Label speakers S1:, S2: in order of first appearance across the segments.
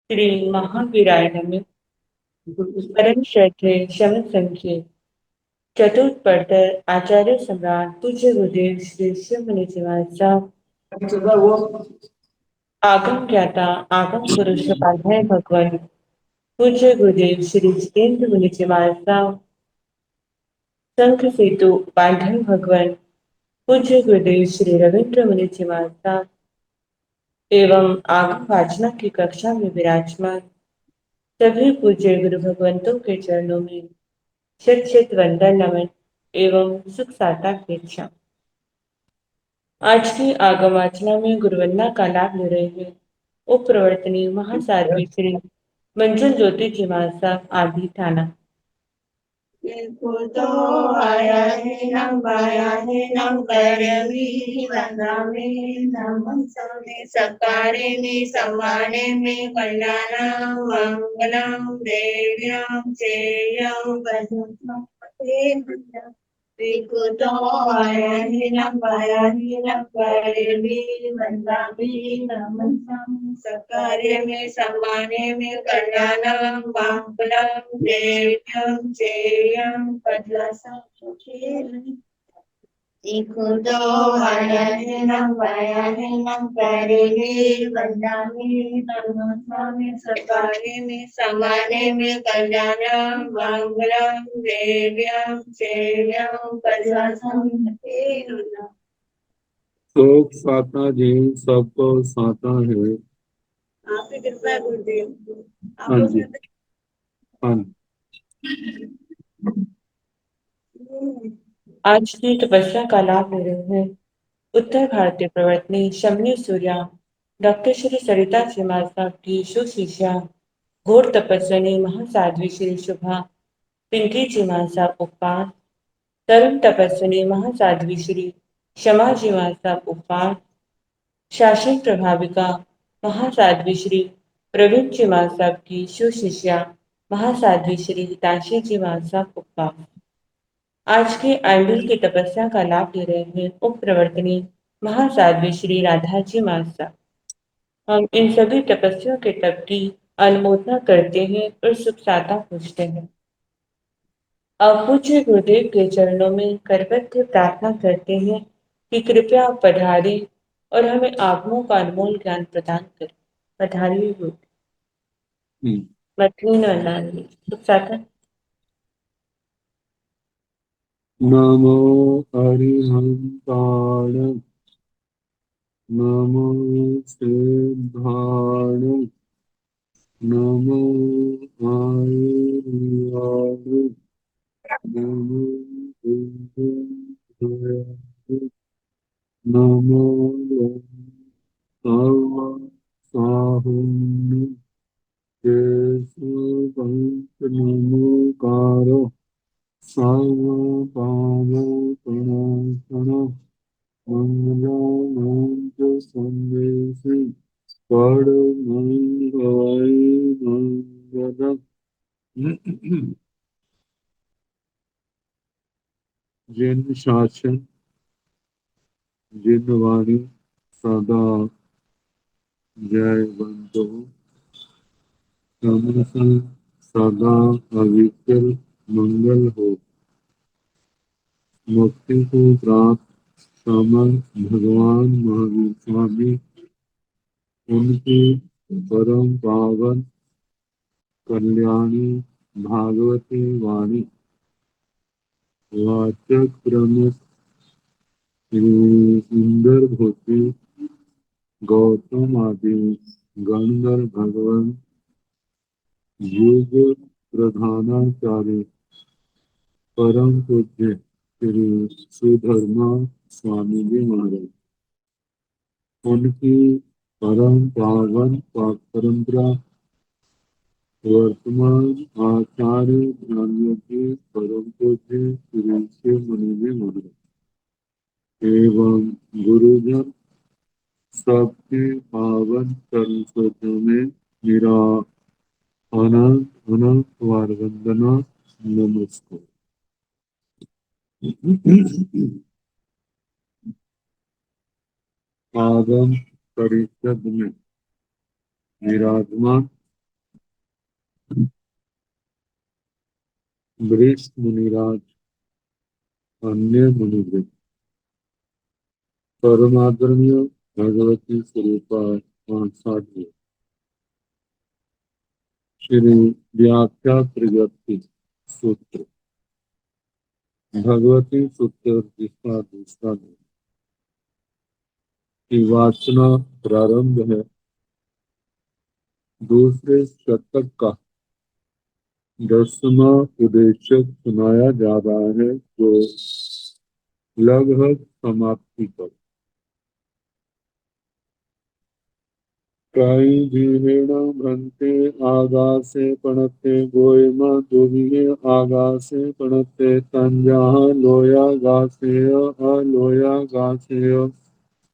S1: श्री महावीराय नमः। परम श्रद्धे शम संख्ये चतुर्थ पढ़कर आचार्य सम्राट पूज्य गुरुदेव श्री शिवमुनि साहब आगम ज्ञाता आगम पुरुष पाध्याय भगवान पूज्य गुरुदेव श्री जितेंद्र मुनि साहब संघ सेतु पांढर भगवान पूज्य गुरुदेव श्री रविंद्र मुनि साहब एवं आगम वाचना की कक्षा में विराजमान सभी पूज्य गुरु भगवंतों के चरणों में शत शत वंदन नमन एवं सुख साता अपेक्षा। आज की आगम वाचना में गुरुवंदना का लाभ ले रहे हैं उप प्रवर्तनी महासाध्वी श्री मंजुल ज्योति जी साहब आदि थाना।
S2: तो आया है नम पाया है नम करवी वंदामे नमः समे सकारे में सम्माने में कल्याणं मंगलम देव्यं चेयं भजनं तो आया है नम पाया है नम करवी वंदामे नमः समे सकारे में सम्माने में कल्याणं मंगलम देव्यं चेयं भजनं तो आया है नम पाया है नम करवी वंदामे नमः समे सकारे में सम्माने में कल्याणं मंगलम देव्यं चेयं भजनं
S3: शोक साता जीव सबको साता है।
S2: आपकी कृपा है गुरुदेव।
S3: हाँ जी, हाँ।
S1: आज की तपस्या का लाभ ले रहे हैं उत्तर भारतीय प्रवर्तनी शमनी सूर्या डॉक्टर श्री सरिता श्रीमाल साहब की सुशिष्या घोर तपस्विनी महासाध्वी श्री शुभा पिंकी जी साहब उपवास तरुण तपस्विनी महासाध्वी श्री क्षमा जी साहब उपवास शासन प्रभाविका महासाध्वी श्री प्रवीण जी साहब की सुशिष्या महासाध्वी श्री हिताशी जी साहब उपवास। आज के आंडल की तपस्या का लाभ ले रहे हैं उप प्रवर्तनी महासाध्वी श्री राधा जी मासा। हम इन सभी तपस्या के तप की अनुमोदना करते हैं और सुख साता पूछते हैं। अब पूज्य गुरुदेव के चरणों में करबद्ध प्रार्थना करते हैं कि कृपया आप पधारिए और हमें आत्मों का अनमोल ज्ञान प्रदान करें। पधारिए गुरु। मठनी नंदानी सुख साता।
S3: नमो अरिहंताण नमो सिद्धाण नमो आयुर्वाण नमो बुद्धि नमो सर्व साहुन्य केशवंत नमोकारो सर्वपाव प्रणतन मंगलानंद संदेशी परमंगलाय मंगलम। जिन शासन जिन वाणी सदा जयवंतो समसन सदा अविकल मंगल हो। मुक्ति को प्राप्त समर भगवान महावीर स्वामी उनकी परम पावन कल्याणी भागवती वाणी वाचक प्रमुख इंदर भूति गौतम आदि गणधर भगवान युग प्रधानाचार्य परम पूज्य श्री सुधर्मा स्वामी जी महाराज उनकी परम पावन परंपरा वर्तमान आचार्य ज्ञानियों के परम पूज्य श्री शिव मुनि जी महाराज एवं गुरुजन सबके पावन चरण स्रोतों में मेरा अनंत अनंत वार वंदना नमस्कार। आगम परिषद में विराजमान वरिष्ठ मुनिराज, अन्य मुनिवृंद, परमादरणीय भगवती स्वरूपा साध्य श्री व्याख्या प्रगति सूत्र, भगवती सूत्र जिसका दूसरा नाम की वाचना प्रारंभ है। दूसरे शतक का 10वां उद्देशक सुनाया जा रहा है, जो लगभग समाप्ति पर। काई जीवेण भ्रंते आगासे पणते गोयमा दुभिः आगासे पणते तंजाह लोया गासेय अलोया गासेय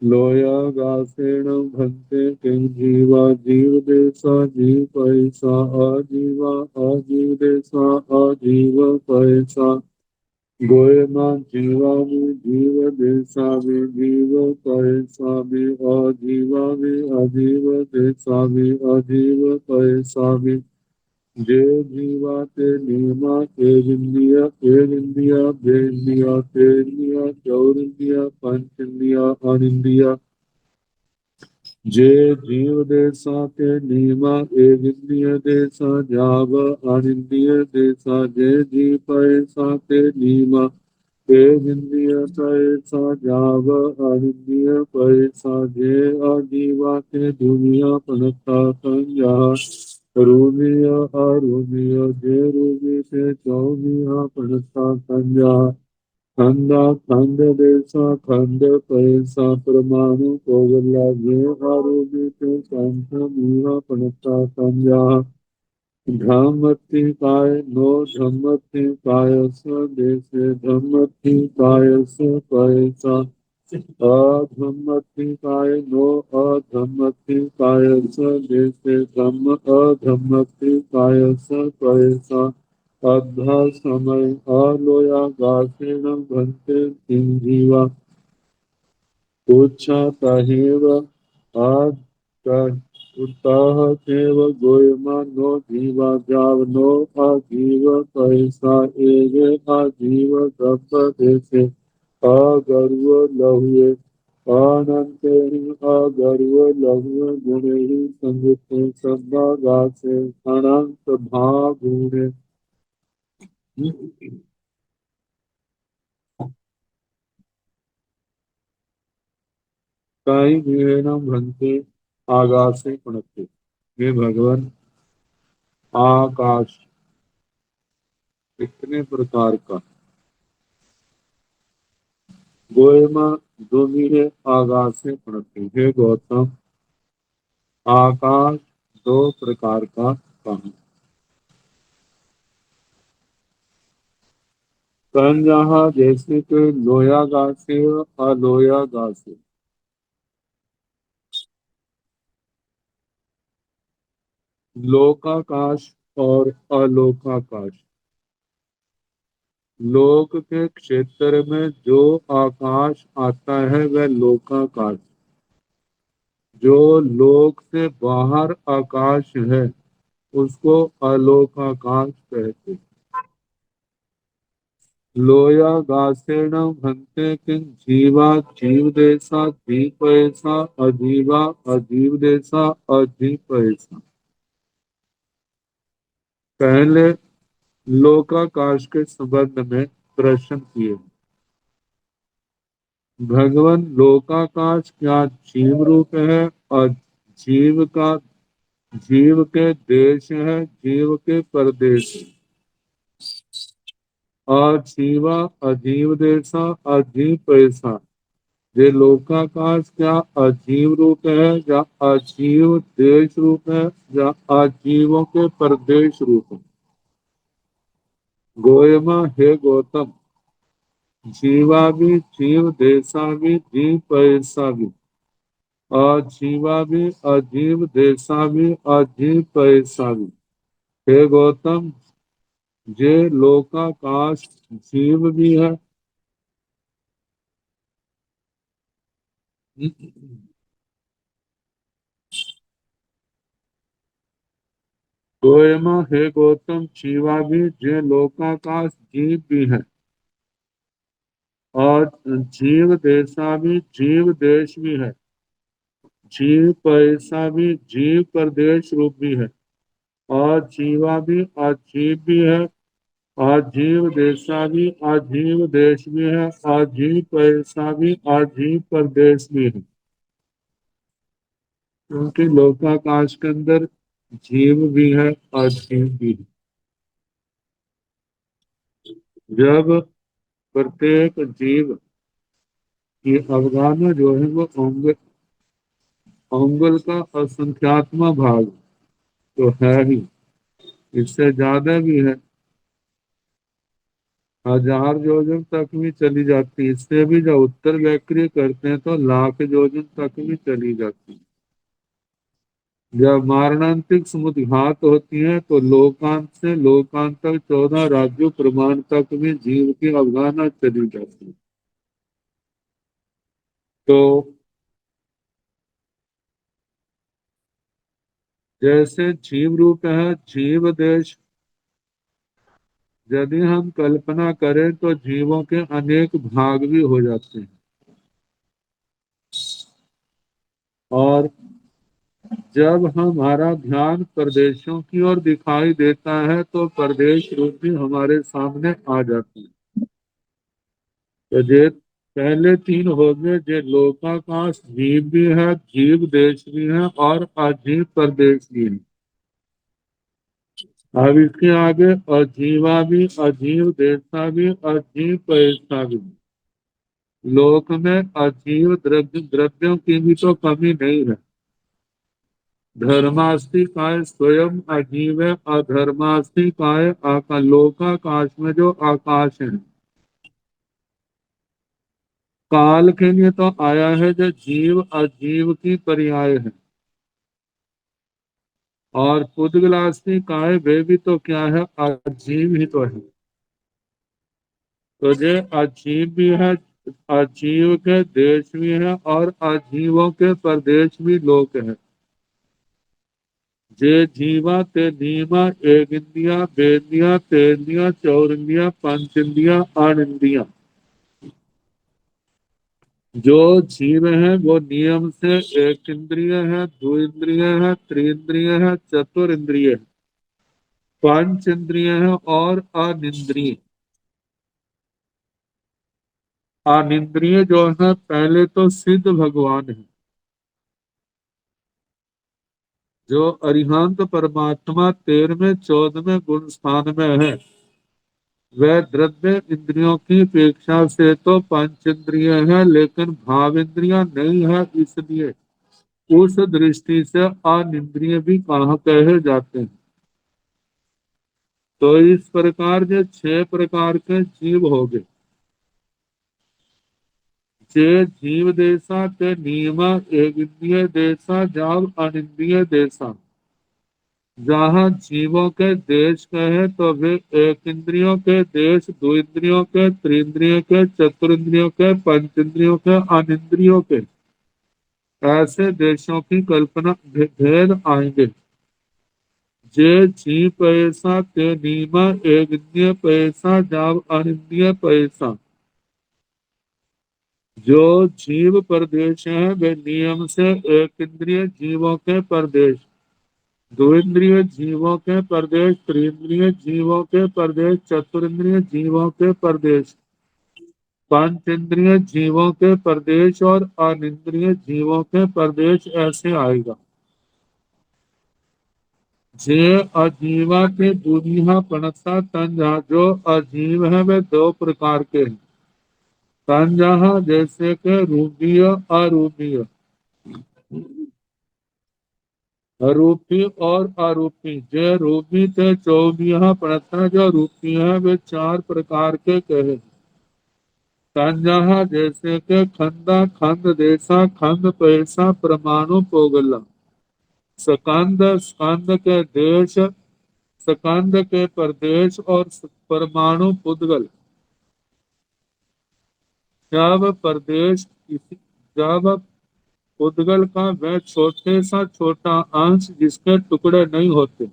S3: लोया गासेण भंते किं जीवा जीव देसा जीव पैसा अजीवा अजीव देसा अजीव पैसा गोयमा जीवामि जीव देशामि जीव पैसामि अजीवामि अजीव देशामि अजीव पैसामि जे जीवा ते नीमा एक इंडिया बे इंडिया ते इंडिया चौर इंडिया पंच इंडिया अनिंडिया जे जीव देसा के नीमा एक इंद्रिय देसा जाव अनिंद्रिय देसा जे जी पैसा के नीमा एक इंद्रिय पैसा जाव अनिंद्रिय पैसा जे अजीवा के दुनिया पनता संजा रूमिया अरूमिया जे रूमी से चौमिया पनता संजा खंडा खंड देशा खंड पैसा परमाणु कोगला ये आरोग्य के संख मीहा पणता संज्ञा धम्मति काय नो धम्मति काय देशे धम्मति काय पैसा अधम्मति काय नो अधम्मति काय देशे धम्म अधम्मति काय पैसा अद्धा समय अलोया गासेन भंते सिंजीवा उच्छा तहेव उत्ताह देव गोयमा नो जीवा जाव नो आजीव पैसा एवे आजीव दप देसे अगर्व लहुए अनंते अगर्व लहुए गुणे संगते सदा गासे अनंत भागुणे काई विहेनम भ्रंते आगासे पणते। हे भगवान, आकाश कितने प्रकार का, गोयमा दोमीहे आगासे पणते। हे गौतम, आकाश दो प्रकार का कहा। तंजहा जैसे कि लोया गासे अलोया गासे। लोकाकाश और अलोकाकाश। लोक के क्षेत्र में जो आकाश आता है वह लोकाकाश, जो लोक से बाहर आकाश है उसको अलोकाकाश कहते हैं। लोया गासेण भंते किं जीवा जीव देसा दीप ऐसा अजीवा अजीव देसा अजीप ऐसा। पहले लोकाकाश के संबंध में प्रश्न किए। भगवान, लोकाकाश क्या जीव रूप है और जीव का जीव के देश है, जीव के परदेश है। अजीवा अजीव देशा अजीव पैसा। ये लोकाकाश क्या अजीव रूप है या अजीव देश रूप है या अजीवों के परदेश रूप है। गोयमा, हे गौतम, जीवा भी जीव देशा भी जीव पैसा भी अजीवा भी अजीव देशा भी अजीव पैसा भी। हे गौतम, जे लोकाकाश जीव भी है गोयमा हे गौतम जीवा भी जे लोकाकाश जीव भी है और जीव देशा भी जीव देश भी है। जीव पैसा भी जीव प्रदेश रूप भी है और जीवा भी अजीव भी है और जीव देशा भी अजीव देश भी है और जीव पैसा भी अजीव प्रदेश भी है। क्योंकि लोकाकाश के अंदर जीव भी है और जीव भी है। जब प्रत्येक जीव की अवगाहना जो है वो अंगुल का असंख्यात्मा भाग तो है ही, इससे ज्यादा भी है। 1000 योजन तक भी चली जाती है, इससे भी जब उत्तर वक्रीय करते हैं तो लाख योजन तक भी चली जाती है। जब मारणांतिक समुद्घात होती है तो लोकांत से लोकांत तक 14 राज्यों प्रमाण तक भी जीव की अवगाहना चली जाती है। तो जैसे जीव रूप है जीव देश, यदि हम कल्पना करें तो जीवों के अनेक भाग भी हो जाते हैं। और जब हमारा ध्यान प्रदेशों की ओर दिखाई देता है तो प्रदेश रूप भी हमारे सामने आ जाते हैं। तो ये पहले तीन हो गए, जो लोकाकाश जीव भी है जीव देश भी है और अजीव प्रदेश भी है। अब इसके आगे अजीवा भी अजीव देशा भी अजीव पैसा भी। लोक में अजीव द्रव्यों की भी तो कमी नहीं है। धर्मास्ति काय स्वयं अजीव है, अधर्मास्ति काय लोकाकाश में जो आकाश है। काल के लिए तो आया है जो जीव अजीव की पर्याय है। और पुद्गलास्ति काय वे भी तो क्या है, अजीव ही तो है। तो ये अजीव भी है, अजीव के देश भी है और अजीवों के प्रदेश भी लोक है। जे जीवा ते नीमा एक इंदिया बेंदिया तेंदिया चौरिंदिया पंच इंदिया आठ इंदिया। जो जीव है वो नियम से एक इंद्रिय है, दो इंद्रिय है, त्रिंद्रिय है, चतुर इंद्रिय है, पंच इंद्रिय है और अनिंद्रिय। अनिंद्रिय जो है पहले तो सिद्ध भगवान है। जो अरिहंत परमात्मा 13वें 14वें गुण स्थान में है, वह द्रव्य इंद्रियों की अपेक्षा से तो पंच इंद्रिय है लेकिन भाव इंद्रिया नहीं है, इसलिए उस दृष्टि से अनिंद्रिय भी कहा कहे जाते हैं। तो इस प्रकार के 6 प्रकार के जीव हो गए। जे जीव देशा ते नियम एक इंद्रिय देशा जाव अनिंद्रिय देशा। जहाँ जीवों के देश कहे तो वे एक इंद्रियों के देश, दो इंद्रियों के, त्रिंद्रियों के, चतुरिंद्रियों के, पंच इंद्रियों के, अनिंद्रियों के, ऐसे देशों की कल्पना भेद आएंगे। जे जीव पैसा ते नीमा एक इंद्रिय पैसा जाव अनिंद्रिय पैसा। जो जीव प्रदेश है वे नियम से एक इंद्रिय जीवों के प्रदेश, दो इंद्रिय जीवों के प्रदेश, त्रिंद्रिय जीवों के प्रदेश, चतुरिंद्रिय जीवों के प्रदेश, पंच इंद्रिय जीवों के प्रदेश और अनिंद्रिय जीवों के प्रदेश, ऐसे आएगा। जे अजीवा के दुनिया पणसा तंजा, जो अजीव है वे दो प्रकार के हैं। तंजा जैसे के रूपीय अरूपीय, रूपी और अरूपी। जे रूपी थे 24 प्रश्न, जो रूपी है वे 4 प्रकार के कहे। संजहा जैसे के खंदा खंड देशा खंड पैसा परमाणु पोगला। स्कंद स्कंद के देश, स्कंद के प्रदेश और परमाणु पुद्गल। जब प्रदेश जब पुद्गल का वह छोटे सा छोटा अंश जिसके टुकड़े नहीं होते,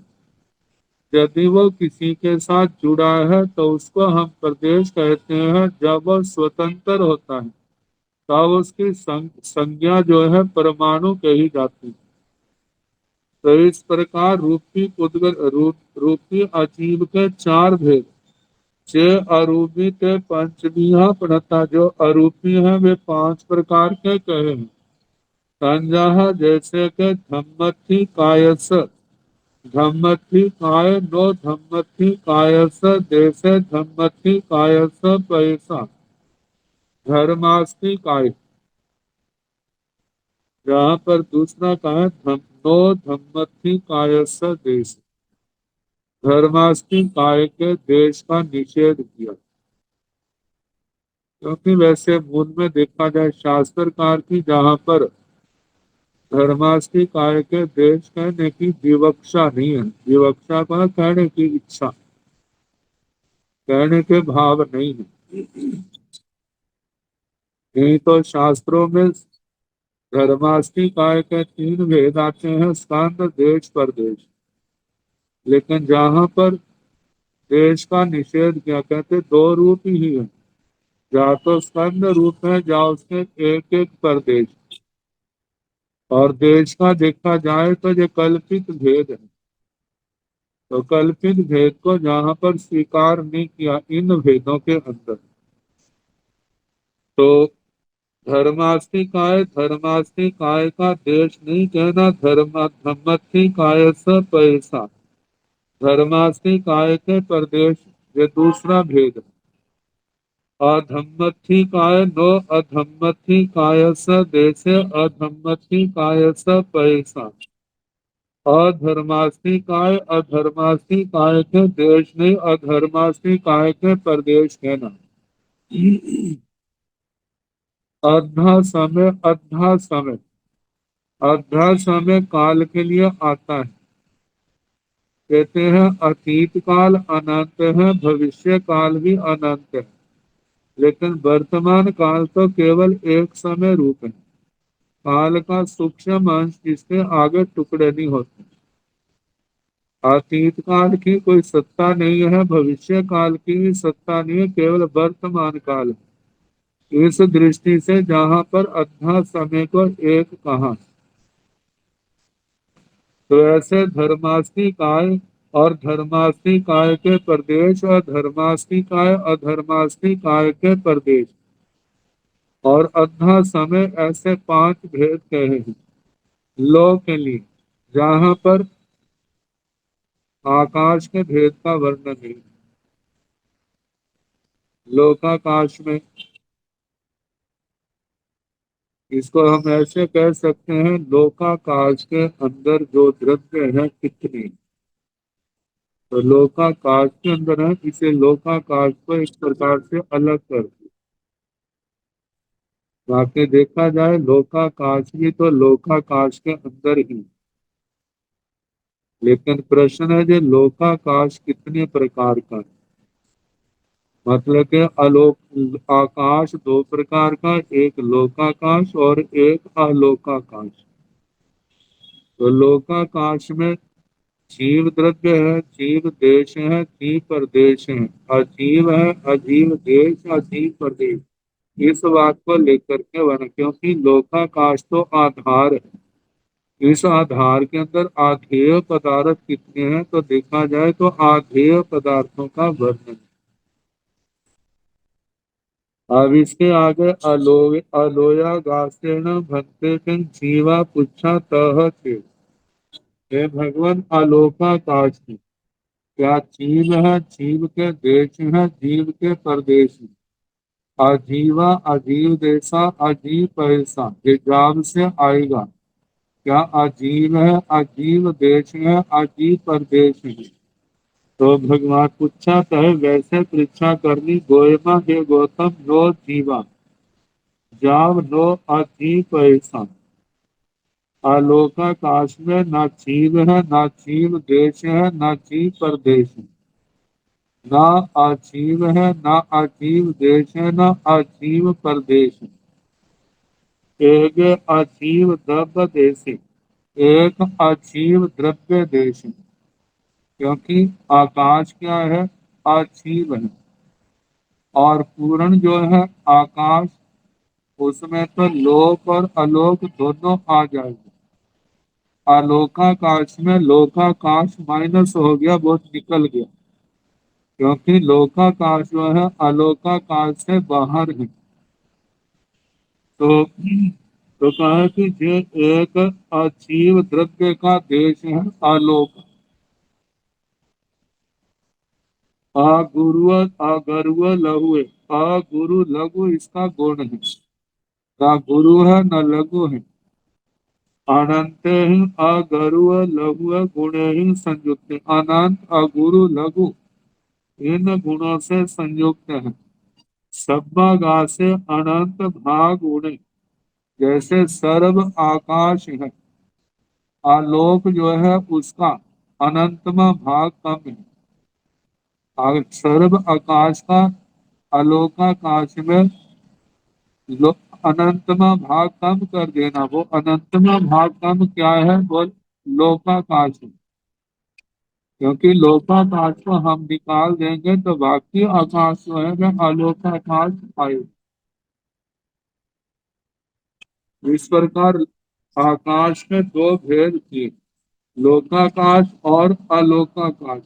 S3: यदि वो किसी के साथ जुड़ा है तो उसको हम प्रदेश कहते हैं। जब वो स्वतंत्र होता है तब उसकी संज्ञा जो है परमाणु कही जाती है। तो इस प्रकार रूपी उद्गत रूपी अजीव के चार भेद। जे अरूपी के पंचमिया प्रणता, जो अरूपी है वे पांच प्रकार के कहे हैं। संजय जैसे के धम्मथि कायस, धम्मथि काय नो धम्मथि कायस जैसे धम्मथि कायस पैसा धर्मास्ति काय। यहाँ पर दूसरा कहा नो धम्मथि कायस देश, धर्मास्ति काय के देश का निषेध किया। क्योंकि वैसे मूल में देखा जाए शास्त्रकार की जहाँ पर धर्मास्ति काय के देश कहने की विवक्षा नहीं है, विवक्षा का कहने की इच्छा, कहने के भाव नहीं है। नहीं तो शास्त्रों में धर्मास्ति काय के तीन भेद आते हैं, स्कंद देश परदेश। लेकिन जहाँ पर देश का निषेध किया, कहते दो रूप ही है, या तो स्कंद रूप है या उसके एक एक प्रदेश। और देश का देखा जाए तो ये कल्पित भेद है। तो कल्पित भेद को जहाँ पर स्वीकार नहीं किया इन भेदों के अंदर, तो धर्मास्ति काय का देश नहीं कहना, धम्मथि काय से पैसा, धर्मास्ति काय के प्रदेश, ये दूसरा भेद है। अधम्मथि काय नो अधम्मथि काय से देशे अधम्मथि काय से पैसा, अधर्मास्ति काय के देश नहीं, अधर्मास्ति काय के प्रदेश कहना। अद्धा समय काल के लिए आता है। कहते हैं अतीत काल अनंत है, भविष्य काल भी अनंत है, लेकिन वर्तमान काल तो केवल एक समय रूप है। काल का सूक्ष्म अंश जिसके आगे टुकड़े नहीं होते। अतीत काल की कोई सत्ता नहीं है, भविष्य काल की भी सत्ता नहीं है, केवल वर्तमान काल है। इस दृष्टि से जहाँ पर अद्धा समय को एक कहा, तो ऐसे धर्मास्ति काय और धर्मास्ति काय के प्रदेश और धर्मास्ति काय अधर्मास्ति काय के प्रदेश और अद्धा समय, ऐसे पांच भेद कहे हैं लो के लिए। जहाँ पर आकाश के भेद का वर्णन नहीं, लोकाकाश में। इसको हम ऐसे कह सकते हैं, लोकाकाश के अंदर जो द्रव्य है कितने, तो लोकाकाश के अंदर है, इसे लोकाकाश को इस प्रकार से अलग कर दिया। बाकी देखा जाए लोकाकाश भी तो लोकाकाश के अंदर ही, लेकिन प्रश्न है जो लोकाकाश कितने प्रकार का है। मतलब कि आकाश दो प्रकार का, एक लोकाकाश और एक अलोकाकाश। तो लोकाकाश में जीव द्रव्य है, जीव देश है, जीव प्रदेश है, अजीव है, अजीव देश, अजीव प्रदेश। इस बात को लेकर के बना, क्योंकि लोकाकाश तो आधार है। इस आधार के अंदर आधेय पदार्थ कितने हैं, तो देखा जाए तो आधेय पदार्थों का वर्णन। अब इसके आगे अलोया गासेन भक्ते जीवा पुच्छा तह थे। हे भगवान, अलोकाकाश की क्या जीव है, जीव के देश है, जीव के प्रदेश है। अजीवा अजीव देशा अजीव पैसा, ये जाब से आएगा। क्या अजीव है, अजीव देश है, अजीव प्रदेश है। तो भगवान पूछा कहे वैसे परीक्षा करनी गोयमा के गौतम नो जीवा जाव नो अजीव पैसा। आलोकाकाश में न जीव है, न जीव देश है, न जीव प्रदेश है, न अजीव है, न अजीव देश है, न अजीव प्रदेश है। एक अजीव द्रव्य देश है, एक अजीव द्रव्य देश है। क्योंकि आकाश क्या है? अजीव है। और पूर्ण जो है आकाश, उसमें तो लोक और अलोक दोनों आ जाएंगे। आलोकाकाश में लोकाकाश माइनस हो गया, वो निकल गया, क्योंकि लोकाकाश जो है अलोकाकाश से बाहर है। तो कहा कि ये एक अजीव द्रव्य का देश है आलोक। अगुरु अगरुव लघु, अगुरु लघु इसका गुण है। ना गुरु है न लघु है। अनंत ही अगरुव लघु गुण ही संयुक्त, अनंत अगुरु लघु इन गुणों से संयुक्त है। सब्बागा से अनंत भाग उड़े, जैसे सर्व आकाश है, आलोक जो है उसका अनंतमा भाग कम है। सर्व आकाश का आलोकाकाश में लो अनंतमा भाग कम कर देना, वो अनंतमा भाग कम क्या है? वो लोकाकाश है। क्योंकि लोकाकाश को हम निकाल देंगे तो बाकी आकाश जो है वह अलोकाकाश आए। इस प्रकार आकाश में दो भेद किए, लोकाकाश और अलोकाकाश।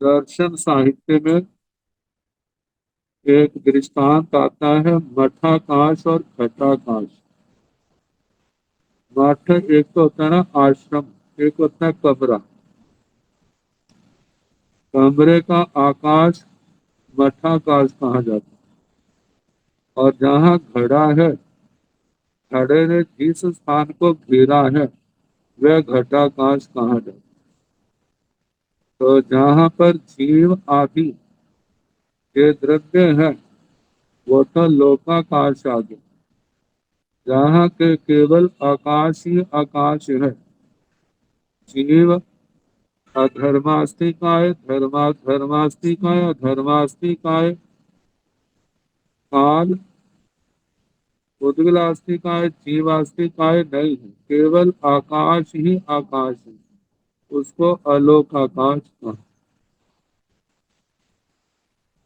S3: दर्शन साहित्य में एक दृष्टांत आता है, मठाकाश और घटाकाश। मठ एक तो होता है ना आश्रम, एक होता है कमरा। कमरे का आकाश मठाकाश कहा जाता है। और जहाँ घड़ा है, घड़े ने जिस स्थान को घेरा है वह घटाकाश कहा जाता है। तो जहाँ पर जीव आदि के द्रव्य है वो तो लोकाकाश आ गया। जहाँ के केवल आकाश ही आकाश है, जीव अधर्मास्तिकाय धर्मास्तिकाय अधर्मास्तिकाय काल उद्गलास्तिकाय जीवास्तिकाय नहीं है, केवल आकाश ही आकाश है, उसको अलोक आकाश कहा।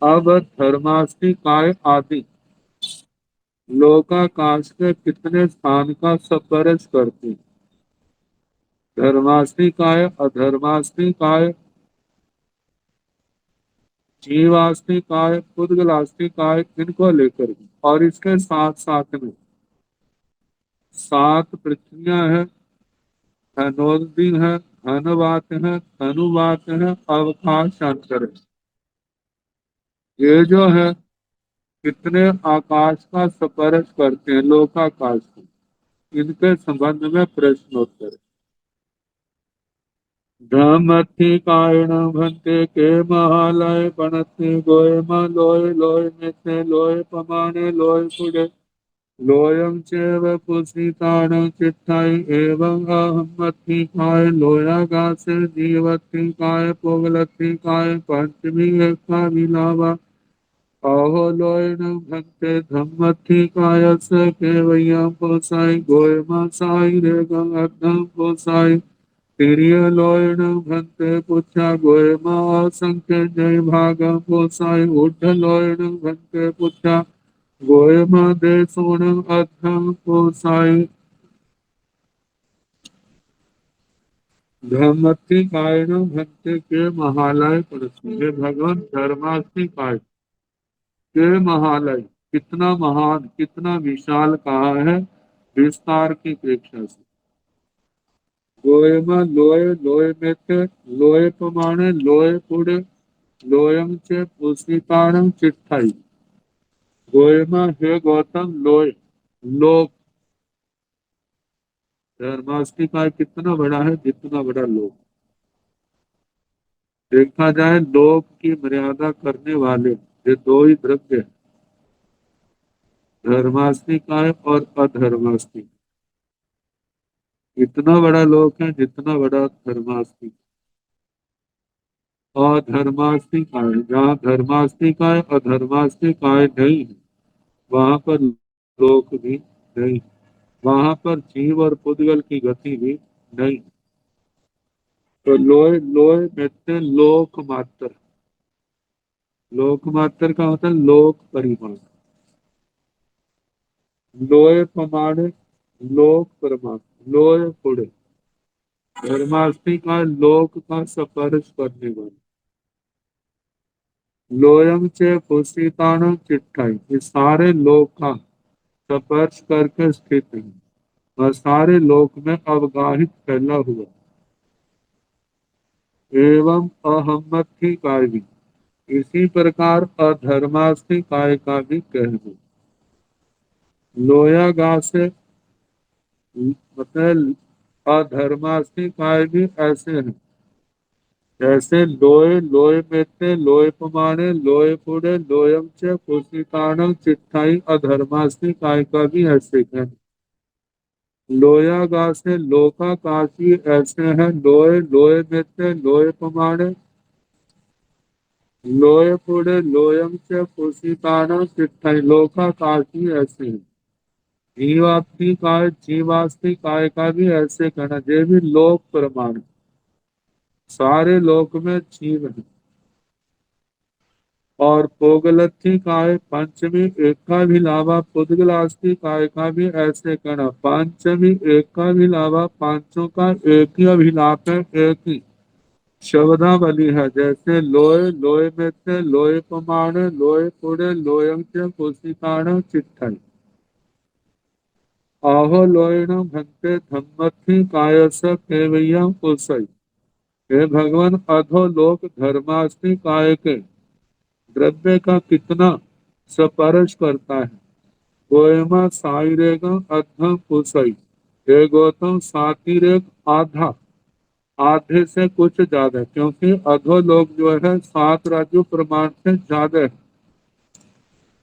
S3: अब धर्मास्तिकाय आदि लोकाकाश के कितने स्थान का स्पर्श करते हैं? धर्मास्तिकाय अधर्मास्तिकाय जीवास्तिकाय पुद्गलास्तिकाय इनको लेकर के, और इसके साथ साथ में सात पृथ्वियां हैं, धनोल्दी है, धनवात है, धनुवात है, अवकाश अंतर है। ये जो है कितने आकाश का स्पर्श करते हैं? लोकाकाश को। इनके संबंध में प्रश्नोत्तर। धमथिकायण भंते के महालय पणति गोय लोय लोय में लोय पमाने लोय पुड़े लोयं चैव पुष्पितानं चित्ताय एवं अहमत्थिकाय लोयागासे जीवत्थिकाय पोगलत्थिकाय पंचमी एका विलावा अहो लोयनं भक्ते धम्मत्थिकाय स केवयं पोसाई गोयमा साई रेगं अर्धं पोसाई तिरिय लोयनं भक्ते पुच्छा गोयमा असंख्य जय भागं पोसाई उड्ढ लोयनं भक्ते पुच्छा गोयमा दे सोनं अर्थं पोसाई धर्मास्तिकाय भक्त के महालय पड़ते भगवान धर्मास्तिकाय के महालय, कितना महान कितना विशाल कहा है विस्तार की अपेक्षा से। गोयमा लोय लोय में थे, लोय प्रमाणे लोय पुड़े लोयम चे पुष्पिताणं चिट्ठाई। गोयमा हे गौतम लोय लोक, धर्मास्तिकाय कितना बड़ा है? जितना बड़ा लोक। देखा जाए लोक की मर्यादा करने वाले ये दो ही द्रव्य हैं, धर्मास्तिकाय और अधर्मास्तिक। इतना बड़ा लोक है जितना बड़ा धर्मास्तिक। अधर्मास्तिकाय, जहाँ धर्मास्तिकाय अधर्मास्तिकाय नहीं है वहां पर लोक भी नहीं, वहां पर जीव और पुद्गल की गति भी नहीं। तो लोय लोय मिथ्य लोक मात्र, लोक मात्र का मतलब लोक परिमाण, लोय प्रमाण, लोक प्रमाण, लोय पुड़े, धर्मास्थि का लोक का स्पर्श करने वाला, लोयम चे पुष्टितान चिट्ठाई, ये सारे लोक का स्पर्श करके स्थित है और सारे लोक में अवगाहित फैला हुआ। एवं अहम्मति काय भी, इसी प्रकार अधर्मास्थि काय का भी कहना। लोया गा से मतलब अधर्मास्थि काय भी ऐसे हैं, जैसे लोय लोय मेते लोय पमाणे लोय पुड़े लोयम च कुशिताणं चिट्ठाई, अधर्मास्थि काय का भी ऐसे है। लोया गा से लोका काशी ऐसे हैं, लोय लोय मेते लोय पमाणे लोय पुड़े लोयम च कुशिताणं चिट्ठाई, लोका काशी ऐसे हैं। जीवात्मी काय जीवास्ती काय का भी ऐसे कहना, ये भी लोक प्रमाण, सारे लोक में जीव है। और पोगलथी काय पंचमी एक का भी लावा, पुद्गलास्ती काय का भी ऐसे कहना, पंचमी एक का भी लावा, पांचों का एक ही अभिलाप है, एक ही शब्दावली है। जैसे लोय लोय में से लोय प्रमाण लोय पुड़े लोयम से कुशिताण चिट्ठाई, आहो लोयण भंते धम्मथि कायस केवयम कुसई। हे भगवान, अधोलोक धर्मास्थि काय के द्रव्य का कितना स्पर्श करता है। गोयमा साइरेगा अधम कुसई, हे गौतम सातिरेक आधा, आधे से कुछ ज्यादा, क्योंकि अधोलोक जो है सात राजू प्रमाण से ज्यादा है।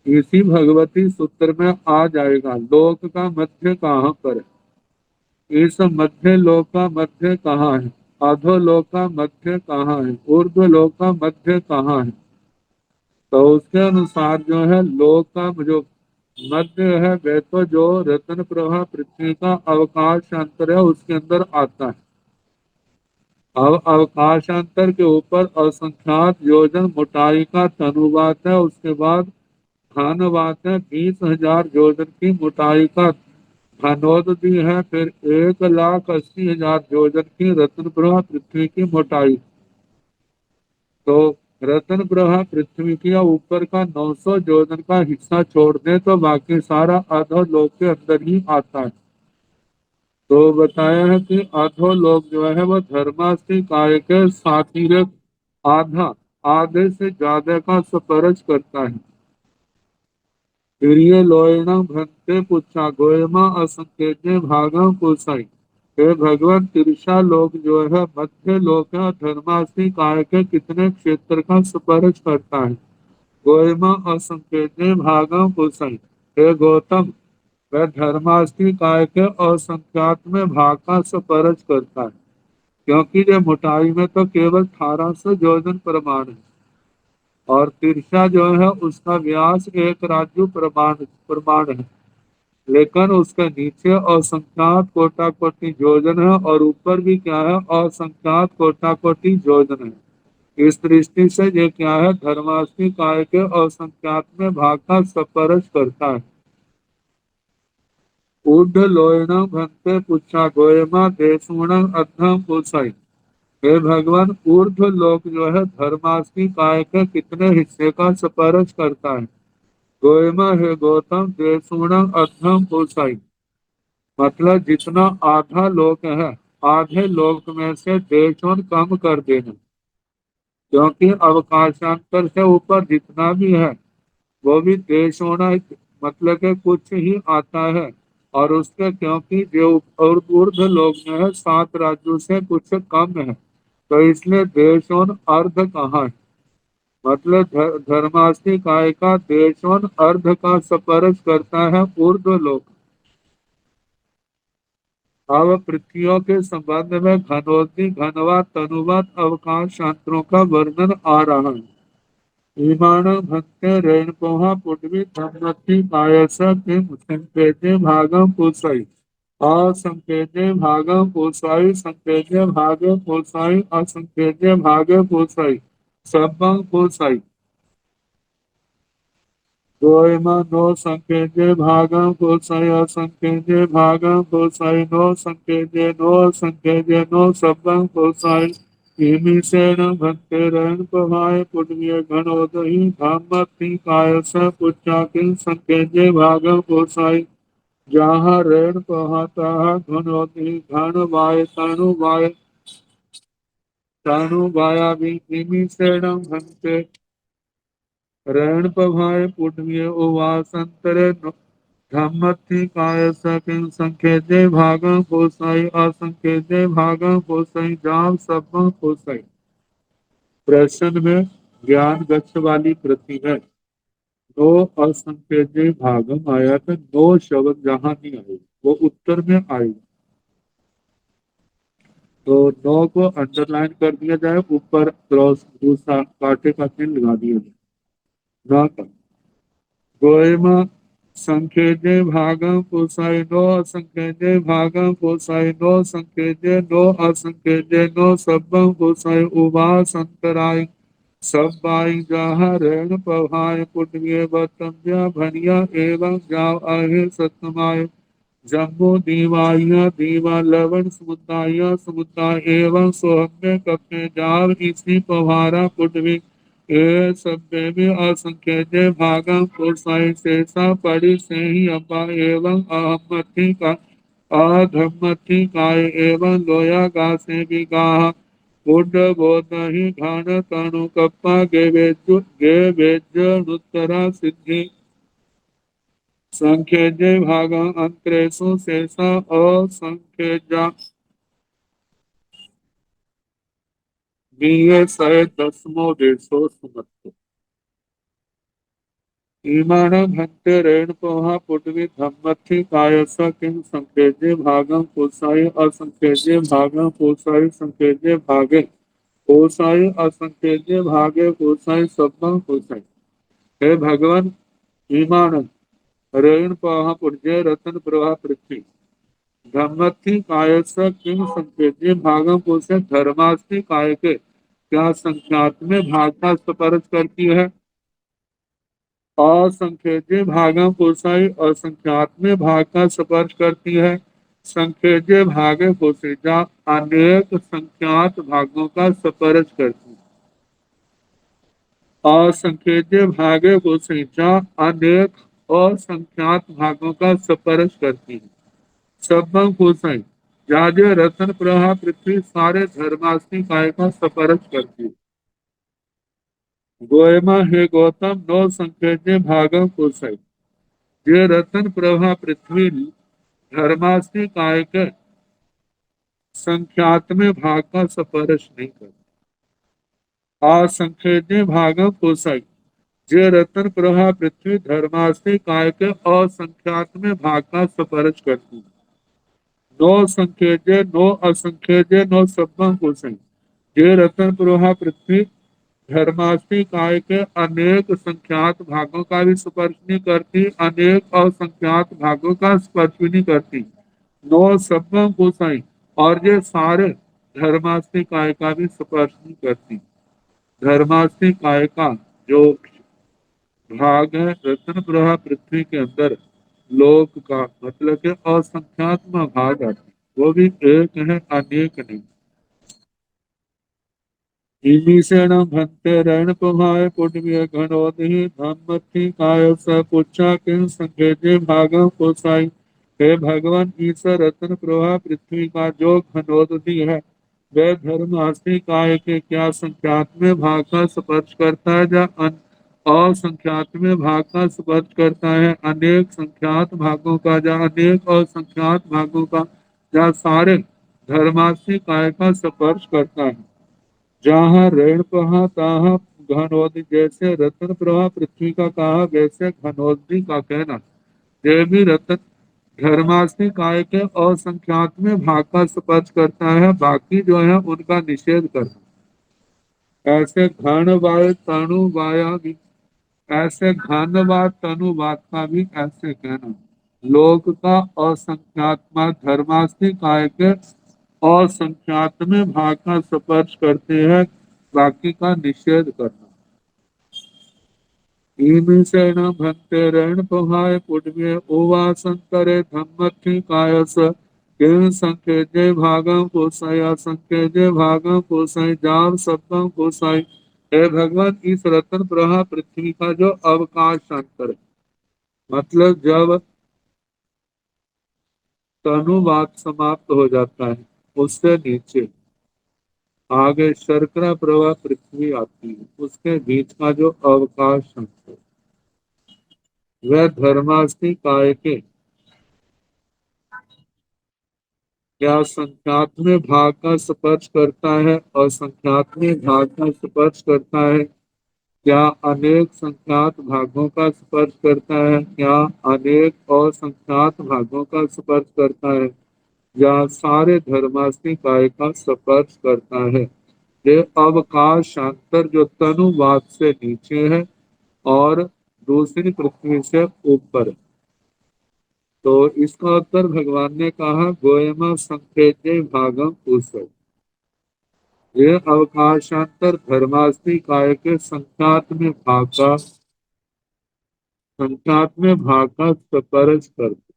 S3: इसी भगवती सूत्र में आ जाएगा, लोक का मध्य कहाँ पर है, इस मध्य लोक का मध्य कहाँ है, अधोलोक का मध्य कहाँ है, ऊर्ध्व लोक का मध्य कहाँ है। तो उसके अनुसार जो है लोक का जो मध्य है वह तो जो रत्न प्रभा पृथ्वी का अवकाश अंतर है उसके अंदर आता है। अब अवकाशांतर के ऊपर असंख्यात योजन मोटाई का तनुवात है, उसके बाद घनवात है 20,000 योजन की मोटाई का घनोदधि है, फिर 1,80,000 योजन की रत्न प्रभा पृथ्वी की मोटाई। तो रत्न प्रभा पृथ्वी के ऊपर का 900 योजन का हिस्सा छोड़ दे तो बाकी सारा अधोलोक के अंदर ही आता है। तो बताया है कि अधोलोक जो है वो धर्मास्थि काय के सातिरक आधा, आधे से ज्यादा का स्पर्श करता है। प्रिय लोयण भक्ते पुच्छा गोयमा असंकेत भागम पुसाई, हे भगवान तिरछा लोक जो है मध्य लोक है, धर्मास्थि काय के कितने क्षेत्र का स्पर्श करता है। गोयमा असंकेत भागम पुसाई, हे गौतम वह धर्मास्थि काय के असंख्यात में भाग का स्पर्श करता है, क्योंकि ये मोटाई में तो केवल 1800 योजन प्रमाण है और तिरछा जो है उसका व्यास एक राज्य प्रमाण प्रमाण है, लेकिन उसके नीचे असंख्यात कोटा कोटि योजन है और ऊपर भी क्या है असंख्यात कोटा कोटि योजन है। इस दृष्टि से ये क्या है धर्मास्थि काय के असंख्यात में भाग का स्पर्श करता है। ऊर्ध लोयण भंते पुच्छा गोयमा देशुण अधम पुसाई, हे भगवान ऊर्ध्व लोक जो है धर्मास्थि काय के कितने हिस्से का स्पर्श करता है। गोयमा हे गौतम देशुण अधम पुसाई, मतलब जितना आधा लोक है आधे लोक में से देशों कम कर देना, क्योंकि अवकाशांतर से ऊपर जितना भी है वो भी देश होना मतलब के कुछ ही आता है। और उसके क्योंकि जो और ऊर्ध्व लोक में है 7 राज्यों से कुछ कम है, तो इसलिए देशोन अर्ध कहाँ है, मतलब धर्मास्थि काय का देशोन अर्ध का स्पर्श करता है ऊर्ध्व लोक। अब पृथ्वियों के संबंध में घनोदि घनवात तनुवात अवकाश शास्त्रों का वर्णन आ रहा है। ईमानं भक्ते रेणुपोहा पुटवी धम्मति पायस किम संकेते भागम पुसाई असंकेते भागम पुसाई संकेते भागे पुसाई असंकेते भागे पुसाई सबं पुसाई Doima no sankeje bhagam posaya sankeje bhagam posai no sankeje no sankeje no sabbam posai imi sena bhakte ran pavai pudviya ganodahi dhammati kayasa puchakin sankeje bhagam posai जहाँ ऋण पहाता घनोति घन वाय तनु वाया भी निमि शरणं भंते ऋण पभाय पुण्य उवासंतरे धम्मति काय सकिन संकेते भागं पोसाई असंकेते भागं पोसाई जाम सब पोसाई। प्रश्न में ज्ञान गच्छ वाली प्रति है। नो असंकेते भागम आया था, नो शब्द जहां नहीं आए वो उत्तर में आई, तो नो को अंडरलाइन कर दिया जाए, ऊपर क्रॉस दूसरा कांटे का चिन्ह लगा दिया जाए। न का गोयमा संकेते भागम पोसाई नो असंकेते भागम पोसाई नो संकेते नो असंकेते नो सबं पोसाई उवा संतराय सब बाई जहाँ रण पहाय पुण्य बतम्या भनिया एवं जाव आहे सतमाय जम्बो दीवाइया दीवा लवण समुदाय समुदाय एवं सोहम्य कपे जाव इसी पवारा पुटवी ये सब देवी असंख्य भागम पुरुषाई शेषा पड़ी से ही अब्बा एवं अहमति का अधम्मति काय एवं लोया गा से भी गा बुद्ध बोध ही घान तनु कप्पा गे वेज नुत्तरा सिद्धि संख्यजे भागं अंतरेषु शेषा असंख्यजा बीए सय दसमो देशो सुमत्तो ईमानं भक्ते रेणुपोहा पुटवी धम्मथि कायस किम संकेजे भागं पोसाई असंकेजे भागं पोसाई संकेजे भागे पोसाई असंकेजे भागे पोसाई सबं पोसाई। हे भगवान, ईमानं रेणुपोहा पुटजे रतन प्रभा पृथ्वी धम्मथि कायस किम संकेजे भागं पोसाई धर्मास्थि काय के क्या संख्यात में भाग का स्पर्श करती है। असंख्यजे भागम पुरुषाई असंख्यात में भाग का स्पर्श करती है। संख्यजे भागे पुरुषा अनेक संख्यात भागों का स्पर्श करती है। असंख्यजे भागे पुरुषा अनेक असंख्यात भागों का स्पर्श करती है। सबम पुरुषाई जाजे रतन प्रभा पृथ्वी सारे धर्मास्ती काय का स्पर्श करती है। गोयमा हे गौतम नौ संख्यजे भागम पुरुषाई ये रतन प्रभा पृथ्वी धर्मास्ति काय के संख्यात में भाग का स्पर्श नहीं करता। असंख्यजे भागम पोसाई जे रतन प्रभा पृथ्वी धर्मास्ति काय के असंख्यात में भाग का स्पर्श करती। नो संख्यजे नो असंख्यजे नो सबम पोसाई जे रतन प्रभा पृथ्वी धर्मास्ति काय के अनेक संख्यात भागों का भी स्पर्श नहीं करती, अनेक असंख्यात भागों का स्पर्श भी नहीं करती। नो सबम गोसाई और ये सारे धर्मास्ति काय का भी स्पर्श नहीं करती। धर्मास्ति काय का जो भाग है रत्न प्रभा पृथ्वी के अंदर लोक का मतलब के असंख्यात में भाग आती, वो भी एक है अनेक नहीं। विभीषण भक्ते रण प्रभाय पुण्य घनोदि धम्मथि काय स पुच्छा किन संकेते भागम पोसाई। हे भगवान ईश्वर रत्न प्रभा पृथ्वी का जो घनोदधि है वह धर्म आस्ति काय के क्या संख्यात में भाग का स्पर्श करता है या असंख्यात में भाग का स्पर्श करता है, अनेक संख्यात भागों का या अनेक असंख्यात भागों का या सारे धर्मास्ति काय का स्पर्श करता है। जहाँ ऋण कहा तहाँ घनोदि जैसे रत्न प्रभा पृथ्वी का कहा वैसे घनोदि का कहना। देवी रत्न धर्मास्ति काय के असंख्यात में भाग का स्पर्श करता है, बाकी जो है उनका निषेध करता है। ऐसे घन वाय तनु वाया भी, ऐसे घन व तनु वात का भी ऐसे कहना। लोक का असंख्यात्मा धर्मास्ति काय के असंख्यात्म भाग का स्पर्श करते हैं, बाकी का निषेध करना। ईमिषेण भन्ते रण पहाय पुण्य उवासंतरे धम्मथि कायस किम संकेते भागम पोषय संकेते भागम पोषय जाम सप्तम पोषय। हे भगवान, इस रतन प्रभा पृथ्वी का जो अवकाशांतर है, मतलब जब तनुवाद समाप्त हो जाता है उससे नीचे आगे शर्करा प्रभा पृथ्वी आती है, उसके बीच का जो अवकाश अंतर वह धर्मास्थि काय के क्या संख्यात्मक भाग का स्पर्श करता है और संख्यात्मक भाग का स्पर्श करता है, क्या अनेक संख्यात भागों का स्पर्श करता है, क्या अनेक असंख्यात भागों का स्पर्श करता है, या सारे धर्मास्ति काय का स्पर्श करता है। ये अवकाशांतर जो तनुवाद से नीचे है और दूसरी पृथ्वी से ऊपर है। तो इसका उत्तर भगवान ने कहा गोयमा संकेते भागम पूषय। ये अवकाशांतर धर्मास्ति काय के संख्यात्मक भाग का स्पर्श करते।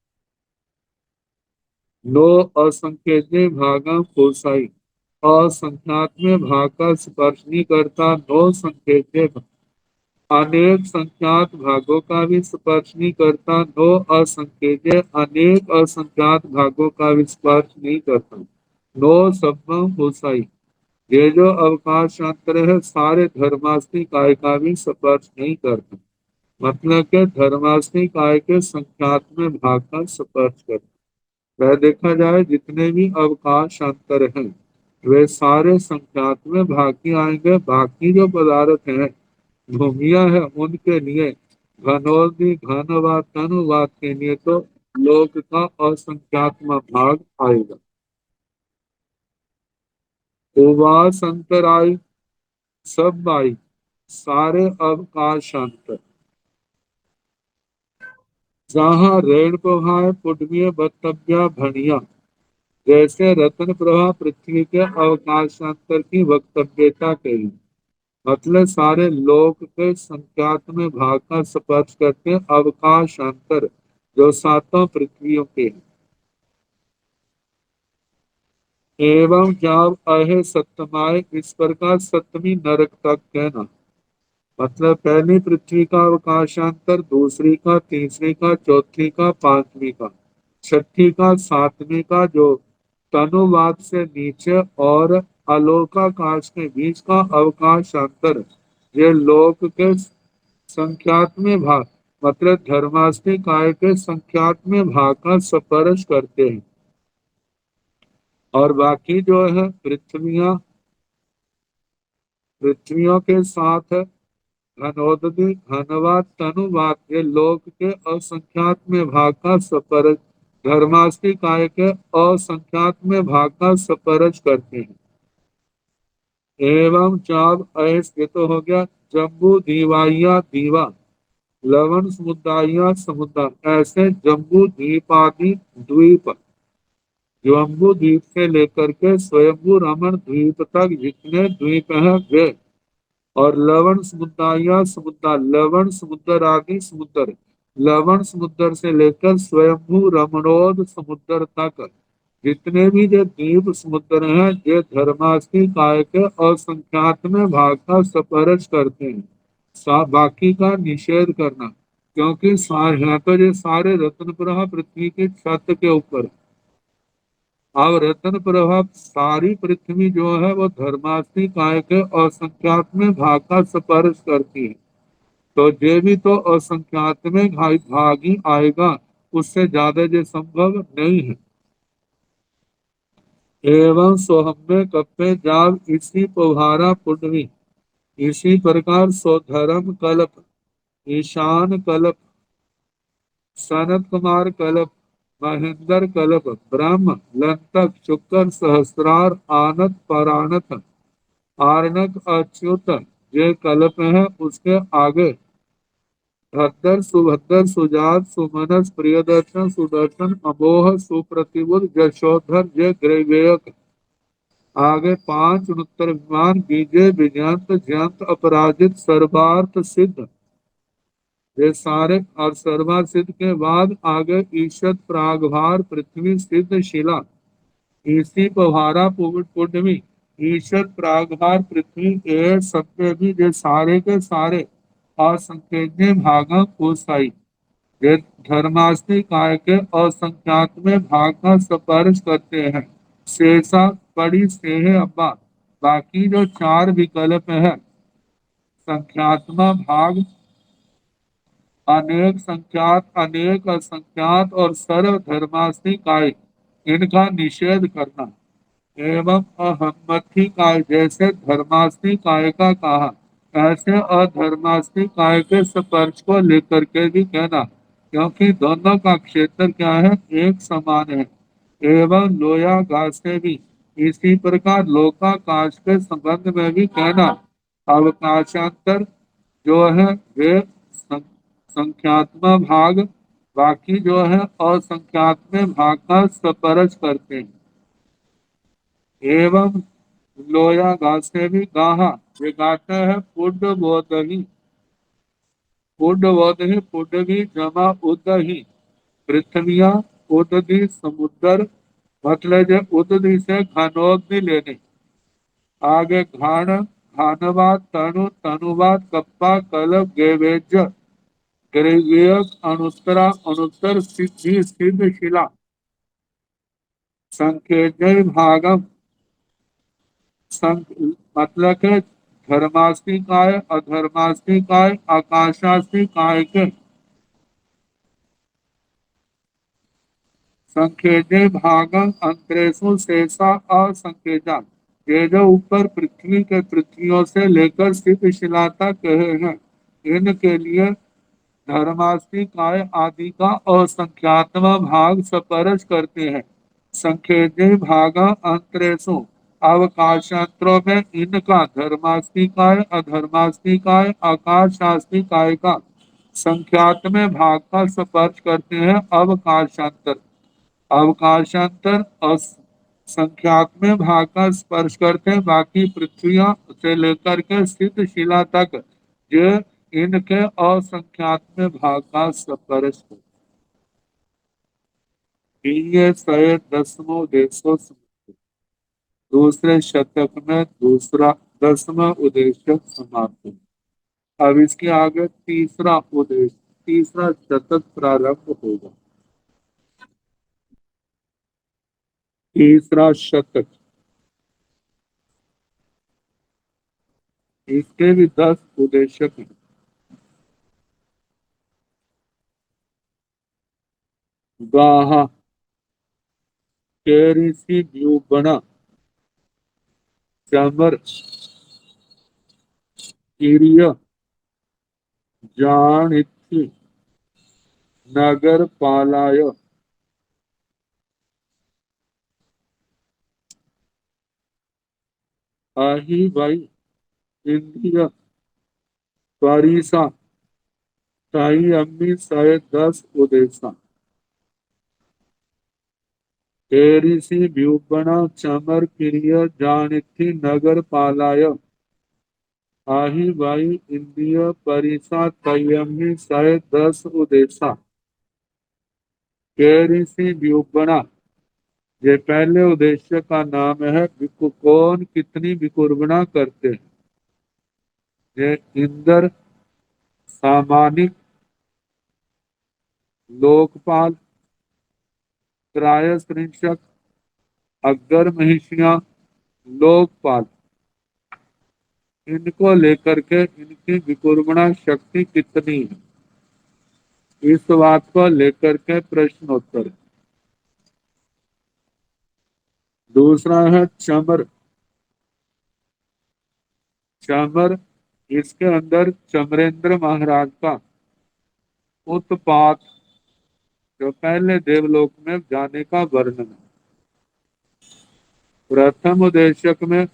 S3: नो असंकेते भागम पूषय, असंख्यात्मक भाग का स्पर्श नहीं करता। नो संकेते अनेक संख्यात भागों का भी स्पर्श नहीं करता। नो असंख्य अनेक असंख्यात भागों का भी स्पर्श नहीं करता। नो सबम हुसाई, ये जो अवकाशांतर है सारे धर्मास्ति काय का भी स्पर्श नहीं करता, मतलब के धर्मास्ति काय के संख्यात्मक भाग का स्पर्श करता। वह देखा जाए जितने भी अवकाशांतर हैं वे सारे संख्यात्मक भाग ही आएंगे। बाकी जो पदार्थ हैं भूमिया है उनके लिए घनोदि घनवाद तनुवाद के लिए तो लोक का असंख्यात्मक भाग आएगा। उवास अंतराय सब आई, सारे अवकाशांतर जहाँ रेण प्रभा पुण्य वक्तव्य भणिया, जैसे रत्न प्रभा पृथ्वी के अवकाशांतर की वक्तव्यता कही, मतलब सारे लोक के संख्यात में भाग का स्पर्श करके अवकाशांतर जो सातों पृथ्वियों के हैं। एवं जब अहे सप्तमाय, इस प्रकार सप्तमी नरक तक कहना, मतलब पहली पृथ्वी का अवकाशांतर, दूसरी का, तीसरी का, चौथी का, पांचवी का, छठी का, सातवीं का जो तनुवाद से नीचे और अलोकाकाश के बीच का अवकाशांतर, ये लोक के संख्यात्मक भाग मतलब धर्मास्ति काय के संख्यात्मक भाग का स्पर्श करते हैं। और बाकी जो है पृथ्वियों के साथ घनोदधि घनवाद तनुवाद के लोक के असंख्यात में भाग का स्पर्श धर्मास्ति काय के असंख्यात में भाग का स्पर्श करते हैं। एवं जब ऐसे तो हो गया जम्बू दीवाइया दीवा, लवण समुदाया समुद्र, ऐसे जम्बू द्वीपादि द्वीप, जम्बू द्वीप से लेकर के स्वयंभू रमण द्वीप तक जितने द्वीप हैं वे, और लवण समुदाया समुद्र, लवण समुद्र आदि समुद्र, लवण समुद्र से लेकर स्वयंभू रमणोद समुद्र तक जितने भी जो द्वीप समुद्र हैं ये धर्मास्ति काय के असंख्यात में भाग का स्पर्श करते हैं। बाकी का निषेध करना, क्योंकि यहाँ तो ये सारे रत्न प्रभा पृथ्वी की छत के ऊपर, अब रत्न प्रभाव सारी पृथ्वी जो है वो धर्मास्ति काय के असंख्यात में भाग का स्पर्श करती है। तो ये भी तो असंख्यात में भाग ही आएगा, उससे ज्यादा ये संभव नहीं है। एवं सोहम्य कप्पे जाब इसी पोहारा पुण्वी, इसी प्रकार स्वधर्म कल्प, ईशान कल्प, सनत कुमार कल्प, महेंद्र कल्प, ब्रह्म लंतक शुक्र सहस्रार आनत परानत आर्णक अच्युत ये कल्प है, उसके आगे भद्र सुभद्र सुजात सुमनस प्रियदर्शन सुदर्शन अमोह सुप्रतिबुद्ध यशोधर जय ग्रैवेयक। आगे पांच उनहत्तर विमान विजय विजयंत जयंत अपराजित सर्वार्थ सिद्ध ये सारे। और सर्वा सिद्ध के बाद आगे ईशत प्रागभार पृथ्वी सिद्ध शिला ईसी पहारा पुण्यमी ईशत प्रागभार पृथ्वी एयर सत्य भी ये सारे के सारे असंख्य भागम कोसाई ये धर्मास्ति काय के असंख्यात में भाग का स्पर्श करते हैं। शेषा बड़ी सेह अब्बा। बाकी जो चार विकल्प है संख्यात्मा भाग अनेक संख्यात अनेक असंख्यात और सर्व धर्मास्ति काय इनका निषेध करना एवं अहम्मति काय जैसे धर्मास्ति काय का कहा ऐसे अधर्मास्ति काय के स्पर्श को लेकर के भी कहना, क्योंकि दोनों का क्षेत्र क्या है एक समान है। एवं लोया घास से भी इसी प्रकार लोकाकाश के संबंध में भी कहना अवकाशांतर जो है वे संख्यात्मक भाग बाकी जो है असंख्यात्मक भाग का स्पर्श करते हैं। एवं लोया गासे भी गाहा ये गाते हैं पुण्य बोधही पुण्य बोधही पुण्य भी जमा उदही पृथ्विया उदधि समुद्र मतलब जो उदधि से घनोदि लेने। आगे घाण घानवाद तनु तनुवाद कप्पा कलब गेवेज ग्रीवियक अनुत्तरा अनुत्तर सिद्धि सिद्ध शिला संकेत भागम मतलब के धर्मास्ति काय अधर्मास्ति काय आकाशास्ति काय के संकेजे भागम अंतरेशु शेषा असंकेजा ये जो ऊपर पृथ्वी के पृथ्वियों से लेकर सिद्ध शिला तक कहे हैं इनके लिए धर्मास्ति काय आदि का असंख्यात्म भाग स्पर्श करते हैं। संखेजे भागा अंतरेशु अवकाशांतरों में इनका धर्मास्तिकाय अधर्मास्तिकाय आकाशास्तिकाय का संख्यात में भाग का स्पर्श करते हैं। अवकाशांतर अवकाशांतर और संख्यात में भाग का स्पर्श करते हैं। बाकी पृथ्वियों से लेकर के स्थित शिला तक ये इनके असंख्यात में भाग का स्पर्श करते हैं। ये शायद 10वां उद्देश्य दूसरे शतक में दूसरा 10वां उद्देश्य समाप्त है। अब इसके आगे तीसरा उद्देश्य तीसरा शतक प्रारंभ होगा। तीसरा शतक इसके भी 10 उद्देश्य हैं। गाहा केरिसी व्यूबना चमर इरिय जानिथि नगर पालाय आही भाई इंद्रिय परिसा ताई अम्मी शायद 10 उद्देश्य केरिसी व्यूबना चमर प्रिय जानिथि नगर पालाय आही बाई इंद्रिय परिसा तयमी शायद 10 उद्देश्य केरिसी व्यूबना ये पहले उद्देश्य का नाम है। कौन कितनी विकुर्बना करते हैं ये इंद्र सामानिक लोकपाल त्रायस्त्रिंशक अग्गर महिषियां लोकपाल इनको लेकर के इनकी विकुर्बणा शक्ति कितनी है इस बात को लेकर के प्रश्नोत्तर। दूसरा है चमर चमर इसके अंदर चमरेंद्र महाराज का उत्पात जो पहले देवलोक में जाने का वर्णन है। प्रथम उद्देश्यक में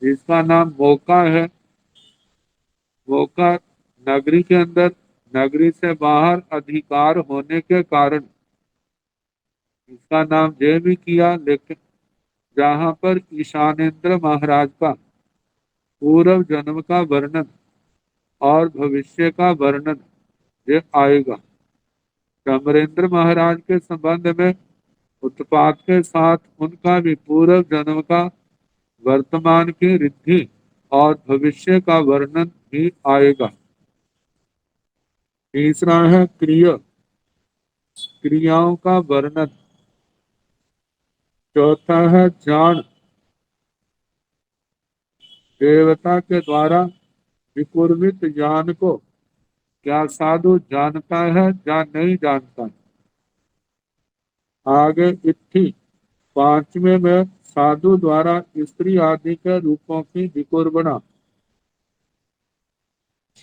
S3: जिसका नाम मोका है। मोका नगरी के अंदर, नगरी से बाहर अधिकार होने के कारण इसका नाम जय भी किया। लेकिन जहां पर ईशानेंद्र महाराज का पूर्व जन्म का वर्णन और भविष्य का वर्णन ये आएगा। चमरेंद्र महाराज के संबंध में उत्पात के साथ उनका भी पूर्व जन्म का, वर्तमान की रिद्धि और भविष्य का वर्णन भी आएगा। तीसरा है क्रियाओं का वर्णन। चौथा है जान, देवता के द्वारा विकुर्मित ज्ञान को क्या साधु जानता है या नहीं जानता। आगे इत्थि, पांचवें में साधु द्वारा स्त्री आदि के रूपों की विकुर्बणा।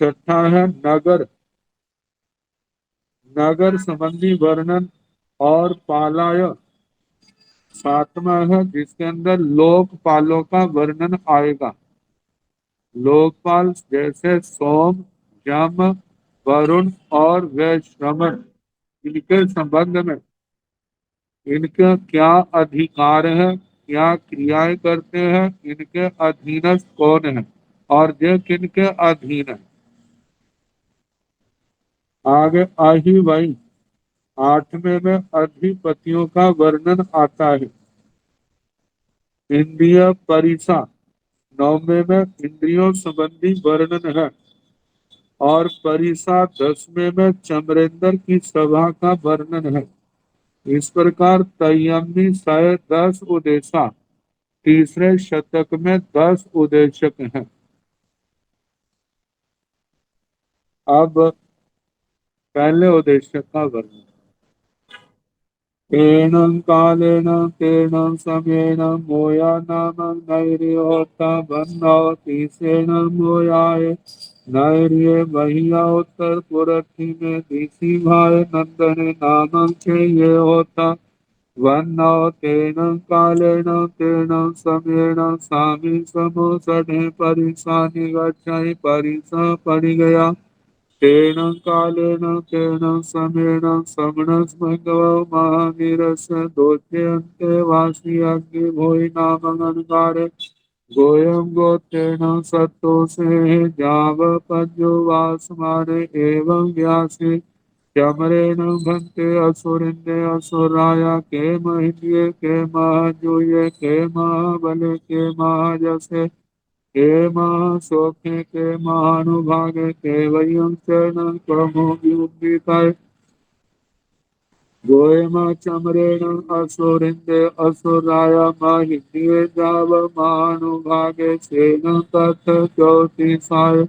S3: छठा है नगर, नगर संबंधी वर्णन और पालाय। सातवां है जिसके अंदर लोकपालों का वर्णन आएगा। लोकपाल जैसे सोम, यम, वरुण और वैश्रवण, इनके संबंध में इनके क्या अधिकार है, क्या क्रियाएं करते हैं, इनके अधीनस्थ कौन है और ये किनके अधीन है। आगे आही वही, आठवें में अधिपतियों का वर्णन आता है। इंद्रिय परिसा, नौवें में इंद्रियों संबंधी वर्णन है। और परिसा दसवें में चमरेंद्र की सभा का वर्णन है। इस प्रकार तय्यमी सय 10 उदेशा, तीसरे शतक में 10 उदेशक हैं। अब पहले उदेशक का वर्णन। तेन कालेन तेन समयेन मोया नाम नैर्योता बन्नौति सेन मोयाय नैर्ये महिया उत्तर पुरथी में दिशी भाई नंदन नाम के ये होता वन्नौ तेन कालेन तेन समयेन सामी समो सढ़े परिसानि गच्छाई परिसा परि गया तेन कालेन तेन समेन समणस्मगवो महावीरस्य दोषेऽन्ते वासी अग्नि भोई नामगणकारे गोयं गोत्रेण सत्तोषे जाव पद्यो वासमाने एवं व्यासे चमरेण भन्ते असुरिन्दे असुराया के महिन्ये के महाजूये के महाबले के महाजसे के महासौखे के महानुभागे के वयं शरणं प्रभो विउद्धिताय गोयमा चमरेण असुरिन्दे असुराया माहिन्ये जाव महानुभागे सेन तथ ज्योतिषाय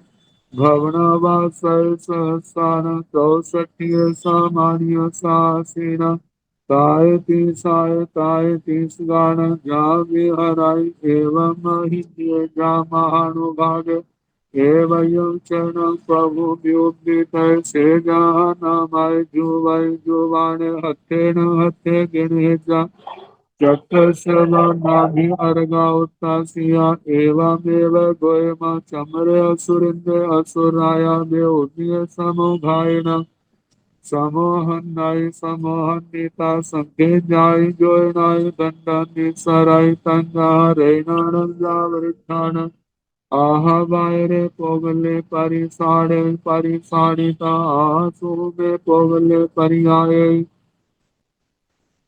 S3: भवनवासय सहस्रान चौसठिये सामान्य सासीन ताय तीस गान जा विहराई एवं महिन्ये जा महानुभागे एवं चरण प्रभु व्युदित से जहाँ नामाय जुवै जुवाने हथे न हथे गिने जा चक्षुषनाभि अर्गा उत्तासिया एवमेव गोयमा चमरे असुरिन्दे असुराया बेउद्य समोघायन समोहन्नाय समोहन्निता संखे जाय जोयनाय दंडानि सराय तंगा रैनानंदावृत्तान आहा बायरे पोगले परिसाड़िता आसु में पोगले परियाये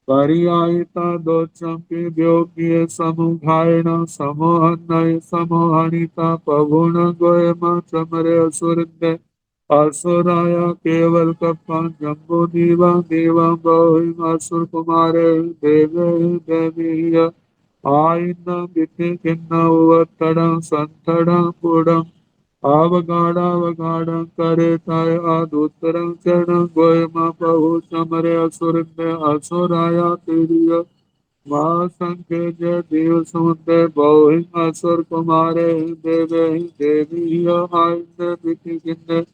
S3: परियायिता दोचंपि व्योग्य समुघायन समोहनय समोहनिता पभुन गोयम चमरे असुरदे असुराया केवल कपन जम्बो दीवा देवा बहुम असुर कुमारे देवे देवीय आयन बिति किन्न उवत्तडं संतडं पुडं अवगाढ़ करे ताय आदुतरं चरण गोयमा बहु चमरे असुरन्य असुराया तिरिय महासंख्य जय देव समुद्र बहु असुर कुमारे देवे देवी आयन बिति किन्ने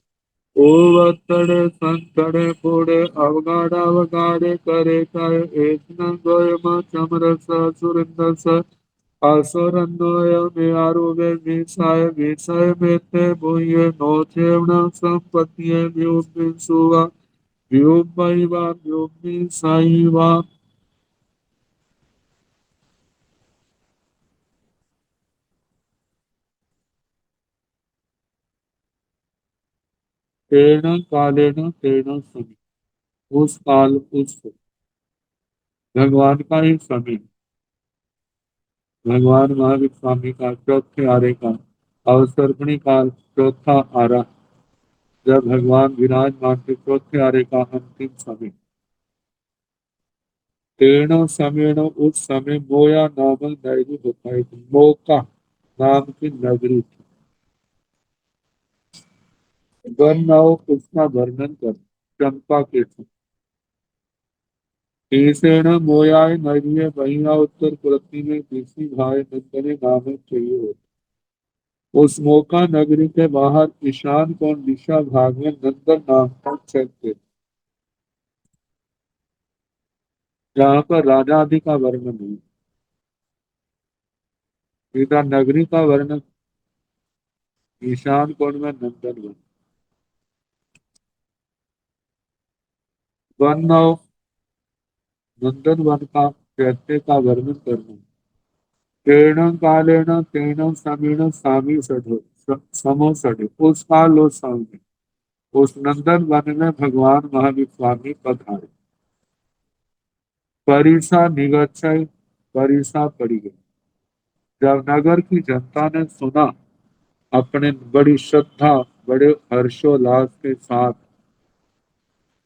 S3: ओवत्तड़े संतड़े पुड़े अवगाढ़े करे ताय एक न गोयमा चमरस असुरंदस असुरन्नोय मे आरुवे विषय मे ते भूये नो चेवण संपत्तिये व्योमि सुवा व्योमैवा व्योमि साईवा तेन कालेन तेन समय उस काल उस भगवान का ही समय भगवान महावीर स्वामी का चौथे आरे का अवसर्पणी काल चौथा आरा जब भगवान विराजमान के चौथे आरे का अंतिम समय तेरह समय उस समय मोया नामक नगरी होता है मोका नाम की नगरी थी वर्णव उसका वर्णन कर चंपा के थे तीसरेण मोयाय नगरीय बहिया उत्तर पृथ्वी में किसी भाई नंदने नामक चाहिए होता उस मोका नगरी के बाहर ईशान कोण दिशा भाग में नंदन नाम का चलते जहाँ पर राजा आदि का वर्णन है सीधा नगरी का वर्णन ईशान कोण में नंदन वन वन नंदन वन का कहते का वर्णन करना तेण कालेण तेण समीण सामी सढ़ो समो सढ़े उस काल उस समय उस नंदन वन में भगवान महावीर स्वामी पधारे परिसा निगच्छय परिसा पड़ी गई जब नगर की जनता ने सुना अपने बड़ी श्रद्धा बड़े हर्षोल्लास के साथ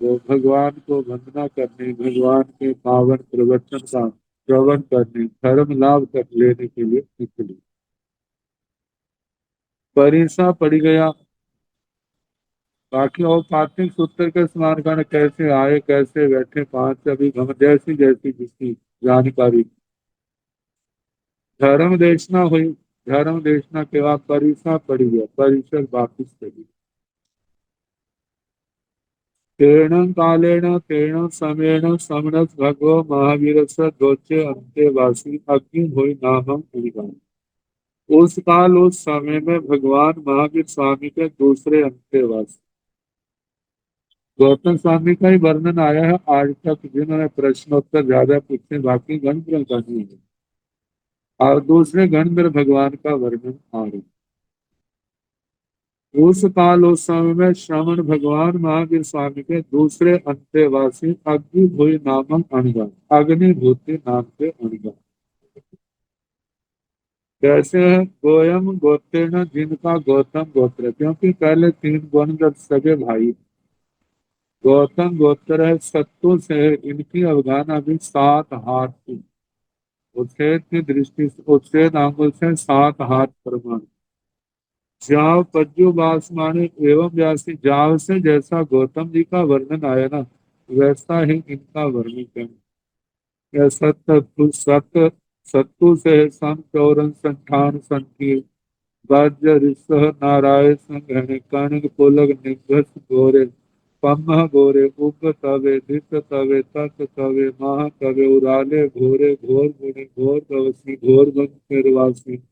S3: वो भगवान को वंदना करने भगवान के पावन प्रवचन का श्रवण करने धर्म लाभ कर लेने के लिए निकली परिसा पड़ गया बाकी और कार्तिक सूत्र के स्नान करने कैसे आए कैसे बैठे पांच अभी हम जैसी जैसी जिसकी जानकारी धर्म देशना हुई धर्म देशना के बाद परिसा पड़ गया परिसर वापिस चली तेण कालेन तेण समेण समनस भगवो महावीर दोचे अंत्यवासी अग्नि हुई नामम उनका उस काल उस समय में भगवान महावीर स्वामी के दूसरे अंत्यवासी गौतम स्वामी का ही वर्णन आया है आज तक जिन्होंने प्रश्नोत्तर ज्यादा पूछे बाकी गण का नहीं है और दूसरे गण में भगवान का वर्णन आ रहा उस काल उस समय में श्रवण भगवान महावीर स्वामी के दूसरे अंत्यवासी अग्निभूति नामक अणगण अग्निभूति नाम के अणगण कैसे है गोयम गोत्रेण जिनका गौतम गोत्र क्योंकि पहले तीन गण सगे भाई गौतम गोत्र है सत्तु से इनकी अवगाहना भी 7 हाथ की उच्छेद की दृष्टि से उच्छेद आंगुल से 7 हाथ प्रमाण जाव पज्जु बासमानी एवं व्यासी जाव से जैसा गौतम जी का वर्णन आया ना वैसा ही इनका वर्णन है यह सत्य सत्तु से सम चौरन संठान संकीर्ण वाज्य ऋषह नाराय संघन कर्ण पुलग निघस गोरे पम्ह गोरे उग तवे धित तवे तत् तवे माह तवे उराले घोरे घोर गुणे घोर तवसी घोर गंग निर्वासी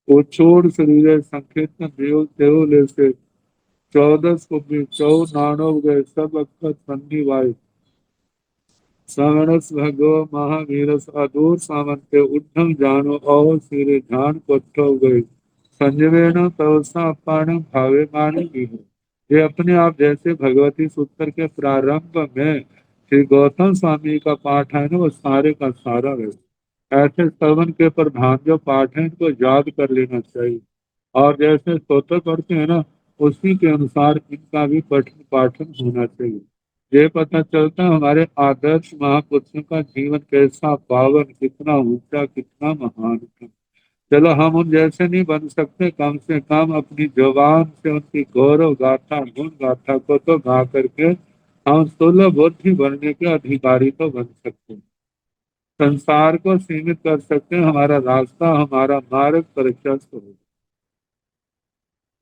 S3: उछोड़ शरीर संकेत देव देवले से 14 चौ नानव गए सब अक्षर सन्नी वाय सावणस भगव महावीरस अदूर सामंते उद्धम जानो और सिरे ध्यान कोट्ठव गए संजवेण तवसा अपान भावे मानी भी है ये अपने आप जैसे भगवती सूत्र के प्रारंभ में श्री गौतम स्वामी का पाठ है ना वो सारे का सारा है ऐसे श्रवण के प्रधान जो पाठ है इनको याद कर लेना चाहिए और जैसे स्तोत्र पढ़ते हैं ना उसी के अनुसार इनका भी पठन पाठन होना चाहिए ये पता चलता है हमारे आदर्श महापुरुषों का जीवन कैसा पावन कितना ऊंचा कितना महान था चलो हम उन जैसे नहीं बन सकते कम से कम अपनी जुबान से उनकी गौरव गाथा गुण गाथा को तो गा करके हम सुलभ बुद्धि बनने के अधिकारी तो बन सकते हैं संसार को सीमित कर सकते हैं हमारा रास्ता हमारा मार्ग प्रशस्त हो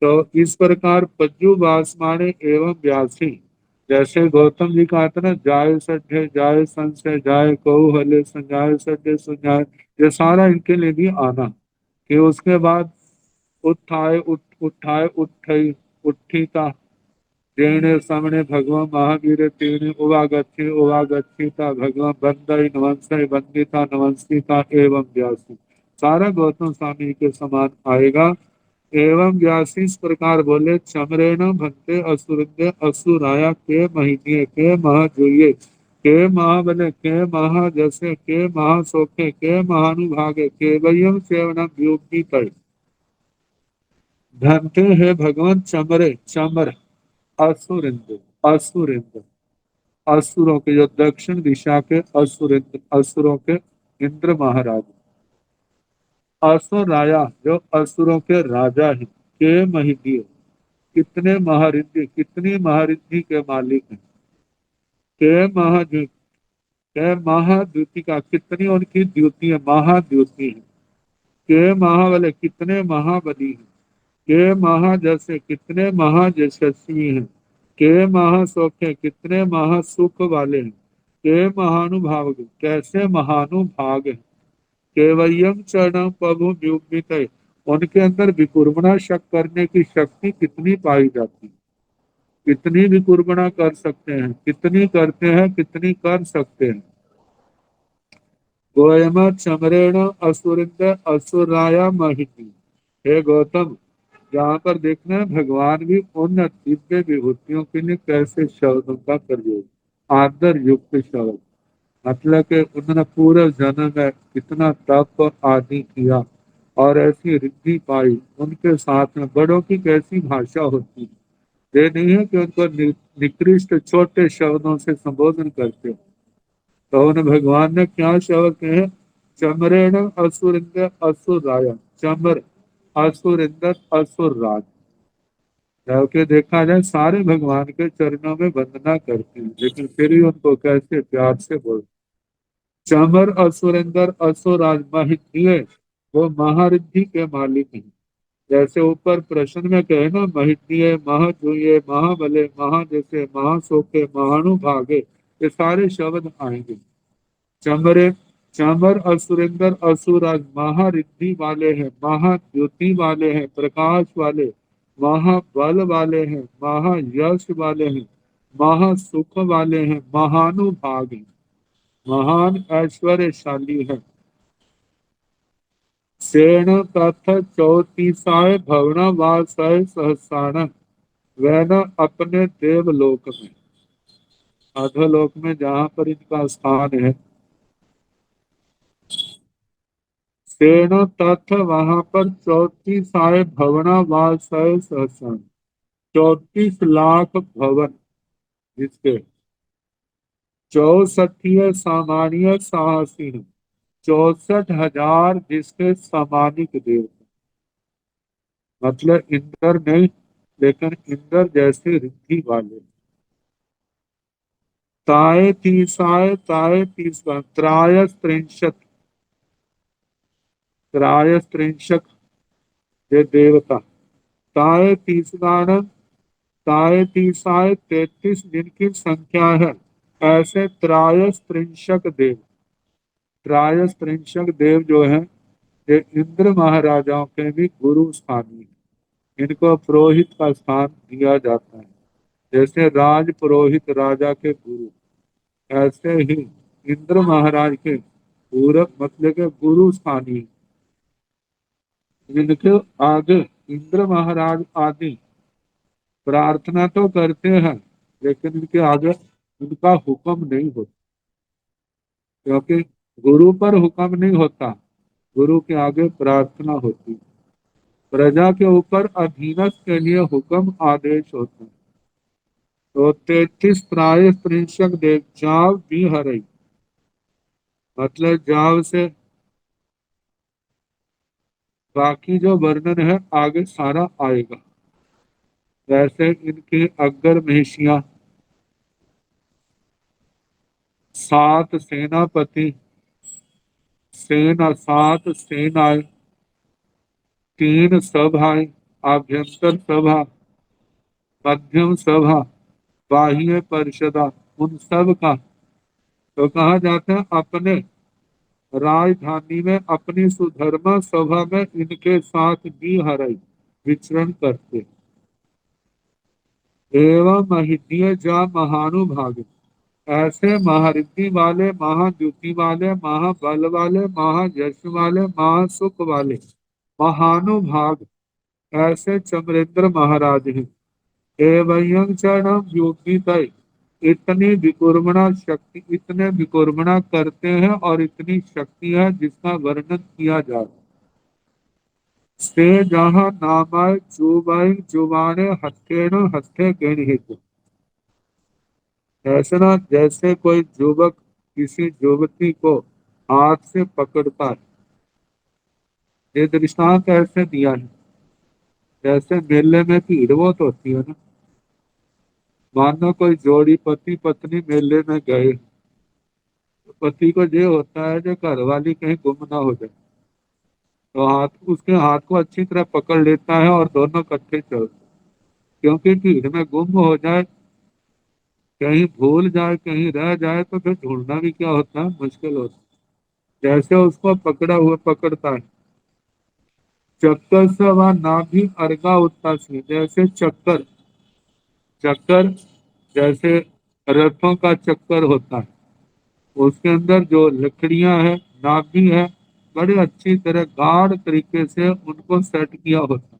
S3: तो इस प्रकार पज्जु बासमाने एवं व्यासी जैसे गौतम जी कहा था ना, जाय सड्ढे जाय संशय जाय कौहले संजाय सड्ढे सुजाय, ये सारा इनके लिए भी आना। कि उसके बाद उठाए उठई उठीता तेणे सामने भगवान महावीर तेणे उवागच्छिता भगवान बंदई नवंसई वंदिता नवंसिता एवं व्यासी, सारा गौतम स्वामी के समान आएगा। एवं व्यासी इस प्रकार बोले, चमरेण भक्ते असुरद्य असुराया के महीने के महा जुये के महाबले के महा जैसे के महासोखे के महानुभागे के वयम सेवनम योगी तय। धनते है भगवान चमरे चमर असुरिंद असुरिंद, असुरों के जो दक्षिण दिशा के असुरिंद, असुरों के इंद्र महाराज। असुर राया जो असुरों के राजा हैं, के महिदिय कितने महारिद्धि, कितनी महारिद्धि के मालिक हैं। के महाद्युति, के महाद्युतिका कितनी उनकी द्युति है, महाद्युति है। के महाबले कितने महाबली हैं। के महा जैसे कितने महायशस्वी हैं। के महासौख्य कितने महासुख वाले हैं। के महानुभाव कैसे महानुभाग हैं। केवयम चरणम प्रभु व्युग्मित, उनके अंदर विकुर्बणा शक करने की शक्ति कितनी पाई जाती है। कितनी विकुर्बणा कर सकते हैं, कितनी करते हैं, कितनी कर सकते हैं। गोयम चमरेण असुरिंद असुराया महिति, हे गौतम, यहाँ पर देखना है भगवान भी उन दिव्य विभूतियों के लिए कैसे शब्दों का प्रयोग, आदर युक्त शब्द। मतलब कि उन्होंने पूरे जन्म में कितना तप आदि किया और ऐसी रिद्धि पाई। उनके साथ में बड़ों की कैसी भाषा होती है, ये नहीं है कि उनको निकृष्ट छोटे शब्दों से संबोधन करते हो। तो उन भगवान ने क्या शब्द कहे, चमरेण असुरिंद असुर राया, चमर असुरिंदर असुर राज। जबकि देखा जाए सारे भगवान के चरणों में वंदना करते हैं, लेकिन फिर भी उनको कैसे प्यार से बोलते। चमर असुरेंद्र असुराज महितीय, वो महारिद्धि के मालिक हैं। जैसे ऊपर प्रश्न में कहे ना, महितीय महाजुये महाबले महाजैसे महासोखे महानुभागे, ये सारे शब्द आएंगे। चमरे चमर असुरेंद्र असुराज महारिद्धि वाले हैं, महाद्युति वाले हैं, प्रकाश वाले, महाबल वाले हैं, महायश वाले हैं, महासुख वाले हैं, महानुभाग हैं, महान ऐश्वर्यशाली है। सेण तथ चौतीसाय भवन वासय सहसाण, वह न अपने देवलोक में, अधोलोक में जहाँ पर इनका स्थान है। सेण तथ वहां पर 34 भवना वासय सहसाण, 34 लाख भवन जिसके, 64 सामान्य साहसी, 64,000 जिसके सामानिक देवता। मतलब इंद्र नहीं, लेकिन इंद्र जैसे रिद्धि वाले। ताय तीसरा त्रायस्त्रिंशत, त्रायस्त्रिंशक ये देवता। ताय तीसरा ताय तीसाय 33 जिनकी संख्या है, ऐसे त्रायस्त्रिंशक देव। त्रायस्त्रिंशक देव जो है, ये इंद्र महाराजाओं के भी गुरु स्थानी है। इनको पुरोहित का स्थान दिया जाता है। जैसे राज पुरोहित राजा के गुरु, ऐसे ही इंद्र महाराज के पूरब मतलब के गुरु स्थानीय। इनके आगे इंद्र महाराज आदि प्रार्थना तो करते हैं, लेकिन इनके आगे उनका हुक्म नहीं होता, क्योंकि गुरु पर हुक्म नहीं होता, गुरु के आगे प्रार्थना होती। प्रजा के ऊपर अधीनस्थ के लिए हुक्म आदेश होता है। तो 33 प्राय स्त्रिंशक देव जाव भी हरई, मतलब जाव से बाकी जो वर्णन है आगे सारा आएगा। वैसे इनकी अग्र महिषियां, 7 सेनापति, सेना 7 सेनाएं, 3 सभाएं, आभ्यंतर सभा, मध्यम सभा, बाह्य परिषदा, उन सब का तो कहा जाता है अपने राजधानी में अपनी सुधर्मा सभा में इनके साथ भी हरई विचरण करते एवं महितीय जा महानुभाग। ऐसे महारिद्धि वाले, महाद्युति वाले, महाबल वाले, महायश वाले, महासुख वाले महानुभाग ऐसे चमरेंद्र महाराज हैं। एवं चरण योगी तय इतनी विकुर्मणा शक्ति, इतने विकुर्मणा करते हैं और इतनी शक्ति है जिसका वर्णन किया जाए। से जहाँ नामाय जुबाई जुबाने हथेण हथे गणित। ऐसा ना जैसे कोई युवक किसी युवती को हाथ से पकड़ता है। ये दृष्टांत ऐसे दिया है जैसे मेले में भीड़ बहुत होती है ना। मानो कोई जोड़ी पति पत्नी मेले में गए, तो पति को ये होता है जो घर वाली कहीं गुम ना हो जाए, तो हाथ उसके हाथ को अच्छी तरह पकड़ लेता है और दोनों इकट्ठे चलते, क्योंकि भीड़ में गुम हो जाए, कहीं भूल जाए, कहीं रह जाए तो फिर ढूंढना भी क्या होता है, मुश्किल होता है। जैसे उसको पकड़ा हुआ पकड़ता है। चक्कर से वह ना भी अर्गा उत्ता से, जैसे चक्कर, चक्कर जैसे रथों का चक्कर होता है, उसके अंदर जो लकड़ियां है, नाभि है, बड़े अच्छी तरह गाढ़ तरीके से उनको सेट किया होता है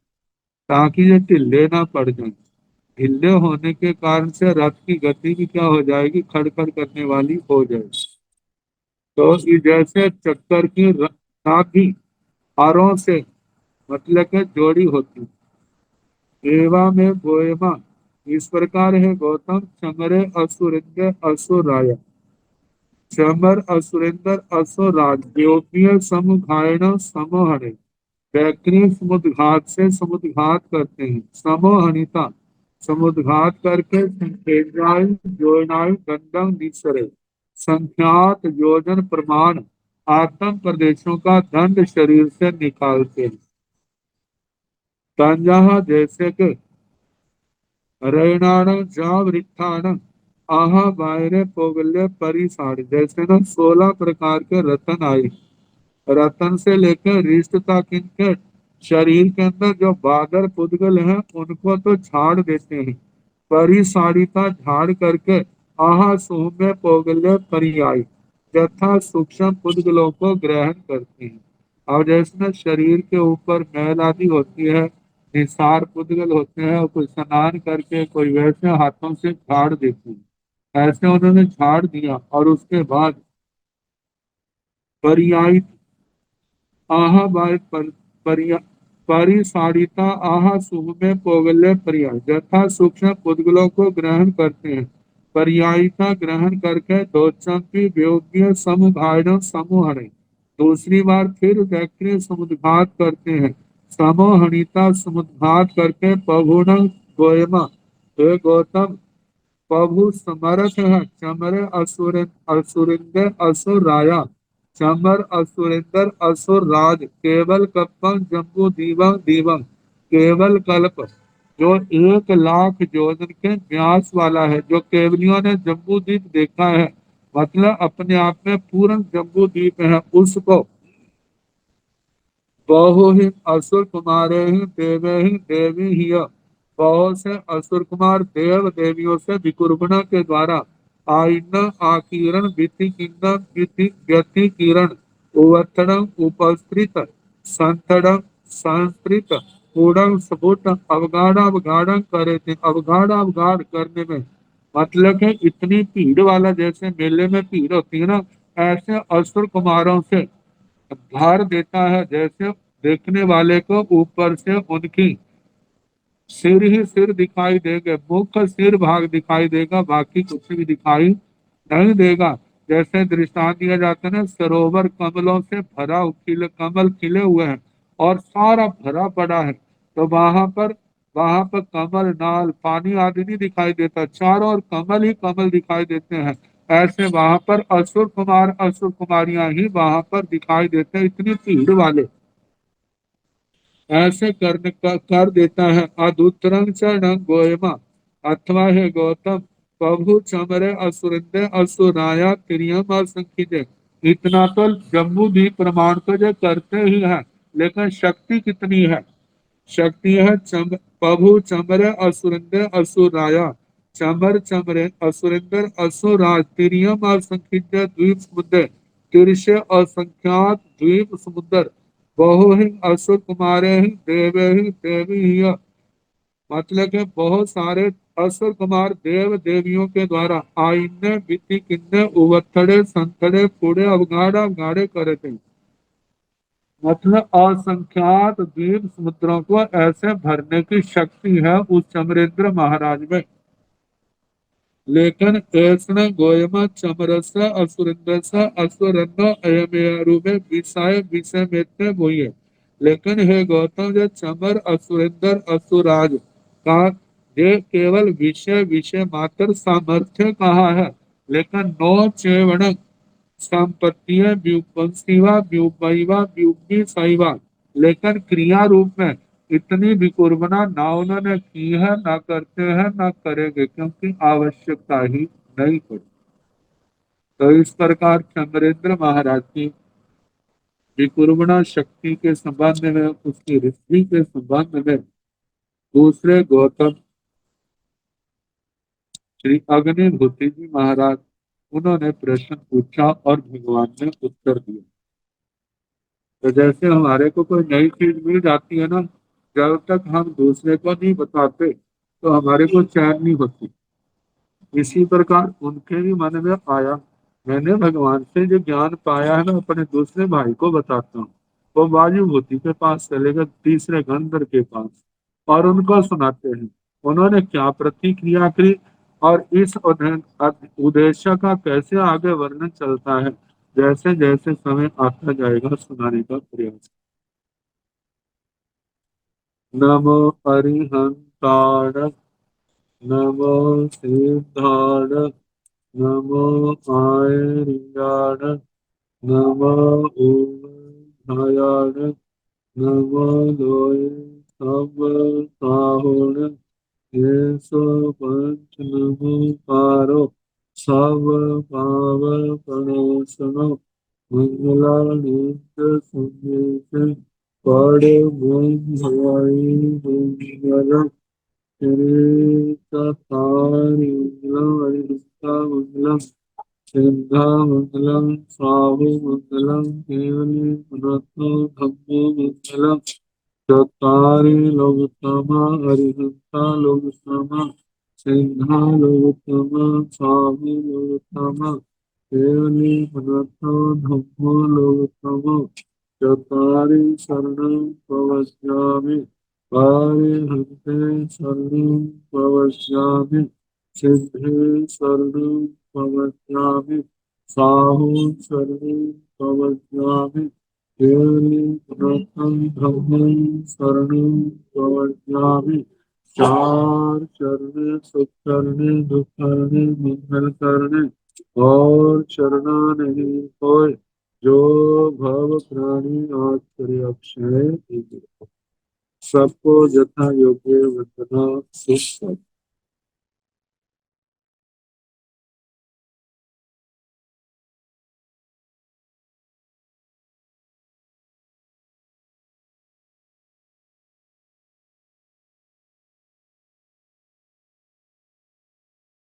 S3: ताकि ये ढीले ना पड़ जाए। ढीले होने के कारण से रथ की गति भी क्या हो जाएगी, खड़खड़ करने वाली हो जाएगी। तो ये जैसे चक्कर की नाभि आरों से मतलब के जोड़ी होती एवा में गोयमा। इस प्रकार है गौतम चमरे असुरिंद असुराय, चमर असुरेंद्र असुराज योग्य समुघायण समोहने। बैक्रिय समुद्घात से समुद्घात करते हैं, समोहनिता समुद्घात करके संखेजाय जोड़नाय गंडम निसरे संख्यात योजन प्रमाण आत्म प्रदेशों का दंड शरीर से निकालते हैं। तंजहा जैसे कि रैनाण जावृत्थान आहा बायरे पोगल्य परिसार, जैसे ना 16 प्रकार के रतन आए। रतन से लेकर रिष्ट तक इनके शरीर के अंदर जो बादर पुद्गल हैं उनको तो झाड़ देते हैं, परिसारिता झाड़ करके आहा सौम्य पोगल्य परियाय यथा सूक्ष्म पुद्गलों को ग्रहण करते हैं। और जैसे ना शरीर के ऊपर मैल आदि होती है, निसार पुद्गल होते हैं, और कोई स्नान करके कोई वैसे हाथों से झाड़ देते हैं, ऐसे उन्होंने झाड़ दिया। और उसके बाद पर्याय आहा बाय परिसारिता आहा सुख में पोगल्य पर्याय यथा सूक्ष्म पुद्गलों को ग्रहण करते हैं, पर्यायिता ग्रहण करके दोचंपी व्योग्य समुभारण समूहणे। दूसरी बार फिर वैक्रिय समुद्घात करते हैं, समोहणिता समुद्घात करके पभुण गोयमा। हे गौतम, प्रभु समर्थ है। चमर असुर असुरिंदर असुर राया, चमर असुरिंदर असुर राज केवल कप्पम जम्बू दीवम दीवम। केवल कल्प जो 1 लाख योजन के व्यास वाला है, जो केवलियों ने जम्बू द्वीप देखा है, मतलब अपने आप में पूर्ण जम्बू द्वीप है, उसको बहु ही असुर कुमारे ही देवे ही देवी ही, बहुत से असुर कुमार देव देवियों से विकुर्बणा के द्वारा आईन आकीर्ण विधि किन्नम विधि व्यति किरण उवत्तरम उपस्कृत संतड़म संस्कृत उड़न स्फुट अवगाढ़ अवगाढ़ करे थे। अवगाढ़ अवगाढ़ करने में मतलब है इतनी भीड़ वाला, जैसे मेले में भीड़ होती है ना, ऐसे असुर कुमारों से भार देता है, जैसे देखने वाले को ऊपर से उनकी सिर ही सिर दिखाई देंगे, मुख सिर भाग दिखाई देगा, बाकी कुछ भी दिखाई नहीं देगा। जैसे दृष्टांत दिया जाता है ना, सरोवर कमलों से भरा, खिले कमल खिले हुए हैं और सारा भरा पड़ा है, तो वहां पर कमल नाल पानी आदि नहीं दिखाई देता, चारों ओर कमल ही कमल दिखाई देते हैं। ऐसे वहां पर असुर कुमार असुर कुमारियां ही वहां पर दिखाई देते हैं, इतनी भीड़ वाले ऐसे कर देता है। अदुत्तरंग चरण गोयमा, अथवा है गौतम प्रभु चमरे असुरंदे असुराया तिरियम असंख्य। इतना तो जम्बू द्वीप प्रमाण तो जो करते ही है, लेकिन शक्ति कितनी है? शक्ति है प्रभु चमरे असुरंदे असुराया, चमर चमरे असुरेंद्र असुराज तिरियम असंख्य द्वीप समुद्र, तिरछे असंख्यात द्वीप समुद्र, बहु ही असुर कुमारे ही देवे ही देवी ही। मतलब कि बहुत सारे असुर कुमार देव देवियों के द्वारा आईने बीती किन्ने उवथड़े संतड़े पूरे अवगाड़ा अवगाड़े करे थे। मतलब असंख्यात द्वीप समुद्रों को ऐसे भरने की शक्ति है उस चमरेंद्र महाराज में। लेकिन ऐसने गोयमा चमरस असुरेंद्र असुरन्न अयमेरूपे विषय विषय में वही है। लेकिन हे गौतम, जो चमर असुरेंद्र असुराज का ये केवल विषय विषय मात्र सामर्थ्य कहा है, लेकिन नौ चेवण संपत्तियां व्युपंसीवा व्युपैवा व्युपी सैवा, लेकिन क्रिया रूप में इतनी विकुर्बना ना उन्होंने की है, ना करते हैं, ना करेंगे, क्योंकि आवश्यकता ही नहीं पड़ी। तो इस प्रकार चंद्रेंद्र महाराज की विकुर्बना शक्ति के संबंध में, उसकी ऋषि के संबंध में दूसरे गौतम श्री अग्निहोत्री जी महाराज, उन्होंने प्रश्न पूछा और भगवान ने उत्तर दिया। तो जैसे हमारे को कोई नई चीज मिल जाती है ना, जब तक हम दूसरे को नहीं बताते तो हमारे को चैन नहीं होती। इसी प्रकार उनके भी मन में आया, मैंने भगवान से जो ज्ञान पाया है ना, अपने दूसरे भाई को बताता हूँ। वो वायुभूति के पास चले गए, तीसरे गंधर्व के पास, और उनको सुनाते हैं उन्होंने क्या प्रतिक्रिया की और इस उद्देश्य का कैसे आगे वर्णन चलता है। जैसे जैसे समय आता जाएगा सुनाने का प्रयास। नमो अरिहंताण, नमो सिद्धाण, नमो आयर्याण, नमो ऊर्ध्वयाण, नमो लोय सब साहुण, ये सो पंच नमो पारो सब पाव प्रणोसनो, मंगलानित्य संदेश पड़े मन भवाई मंगलम, श्री चतारी मंगलम, सिद्धा मंगलम, स्वाहु मंगलम, केवली पुनतो धम्मो मंगलम, चतारी लोकतमा हरिहंता लोकतमा, सिद्धा लोकतमा, स्वाहु लोकतमा, केवली पुनतो धम्मो लोकतमा, चतारी शरणं प्रवक्ष्यामि, हरिहंते शरणं प्रवक्ष्यामि, सिद्धे शरणं प्रवक्ष्यामि, साहु शरणं प्रवक्ष्यामि, केवली प्रथम ब्रह्मं शरणं प्रवक्ष्यामि। चार चरणे सुख करने दुख करने मंगल करने और चरना नहीं होए, जो भव प्राणी आश्चर्य अक्षय। सबको यथा योग्य वंदना सुख।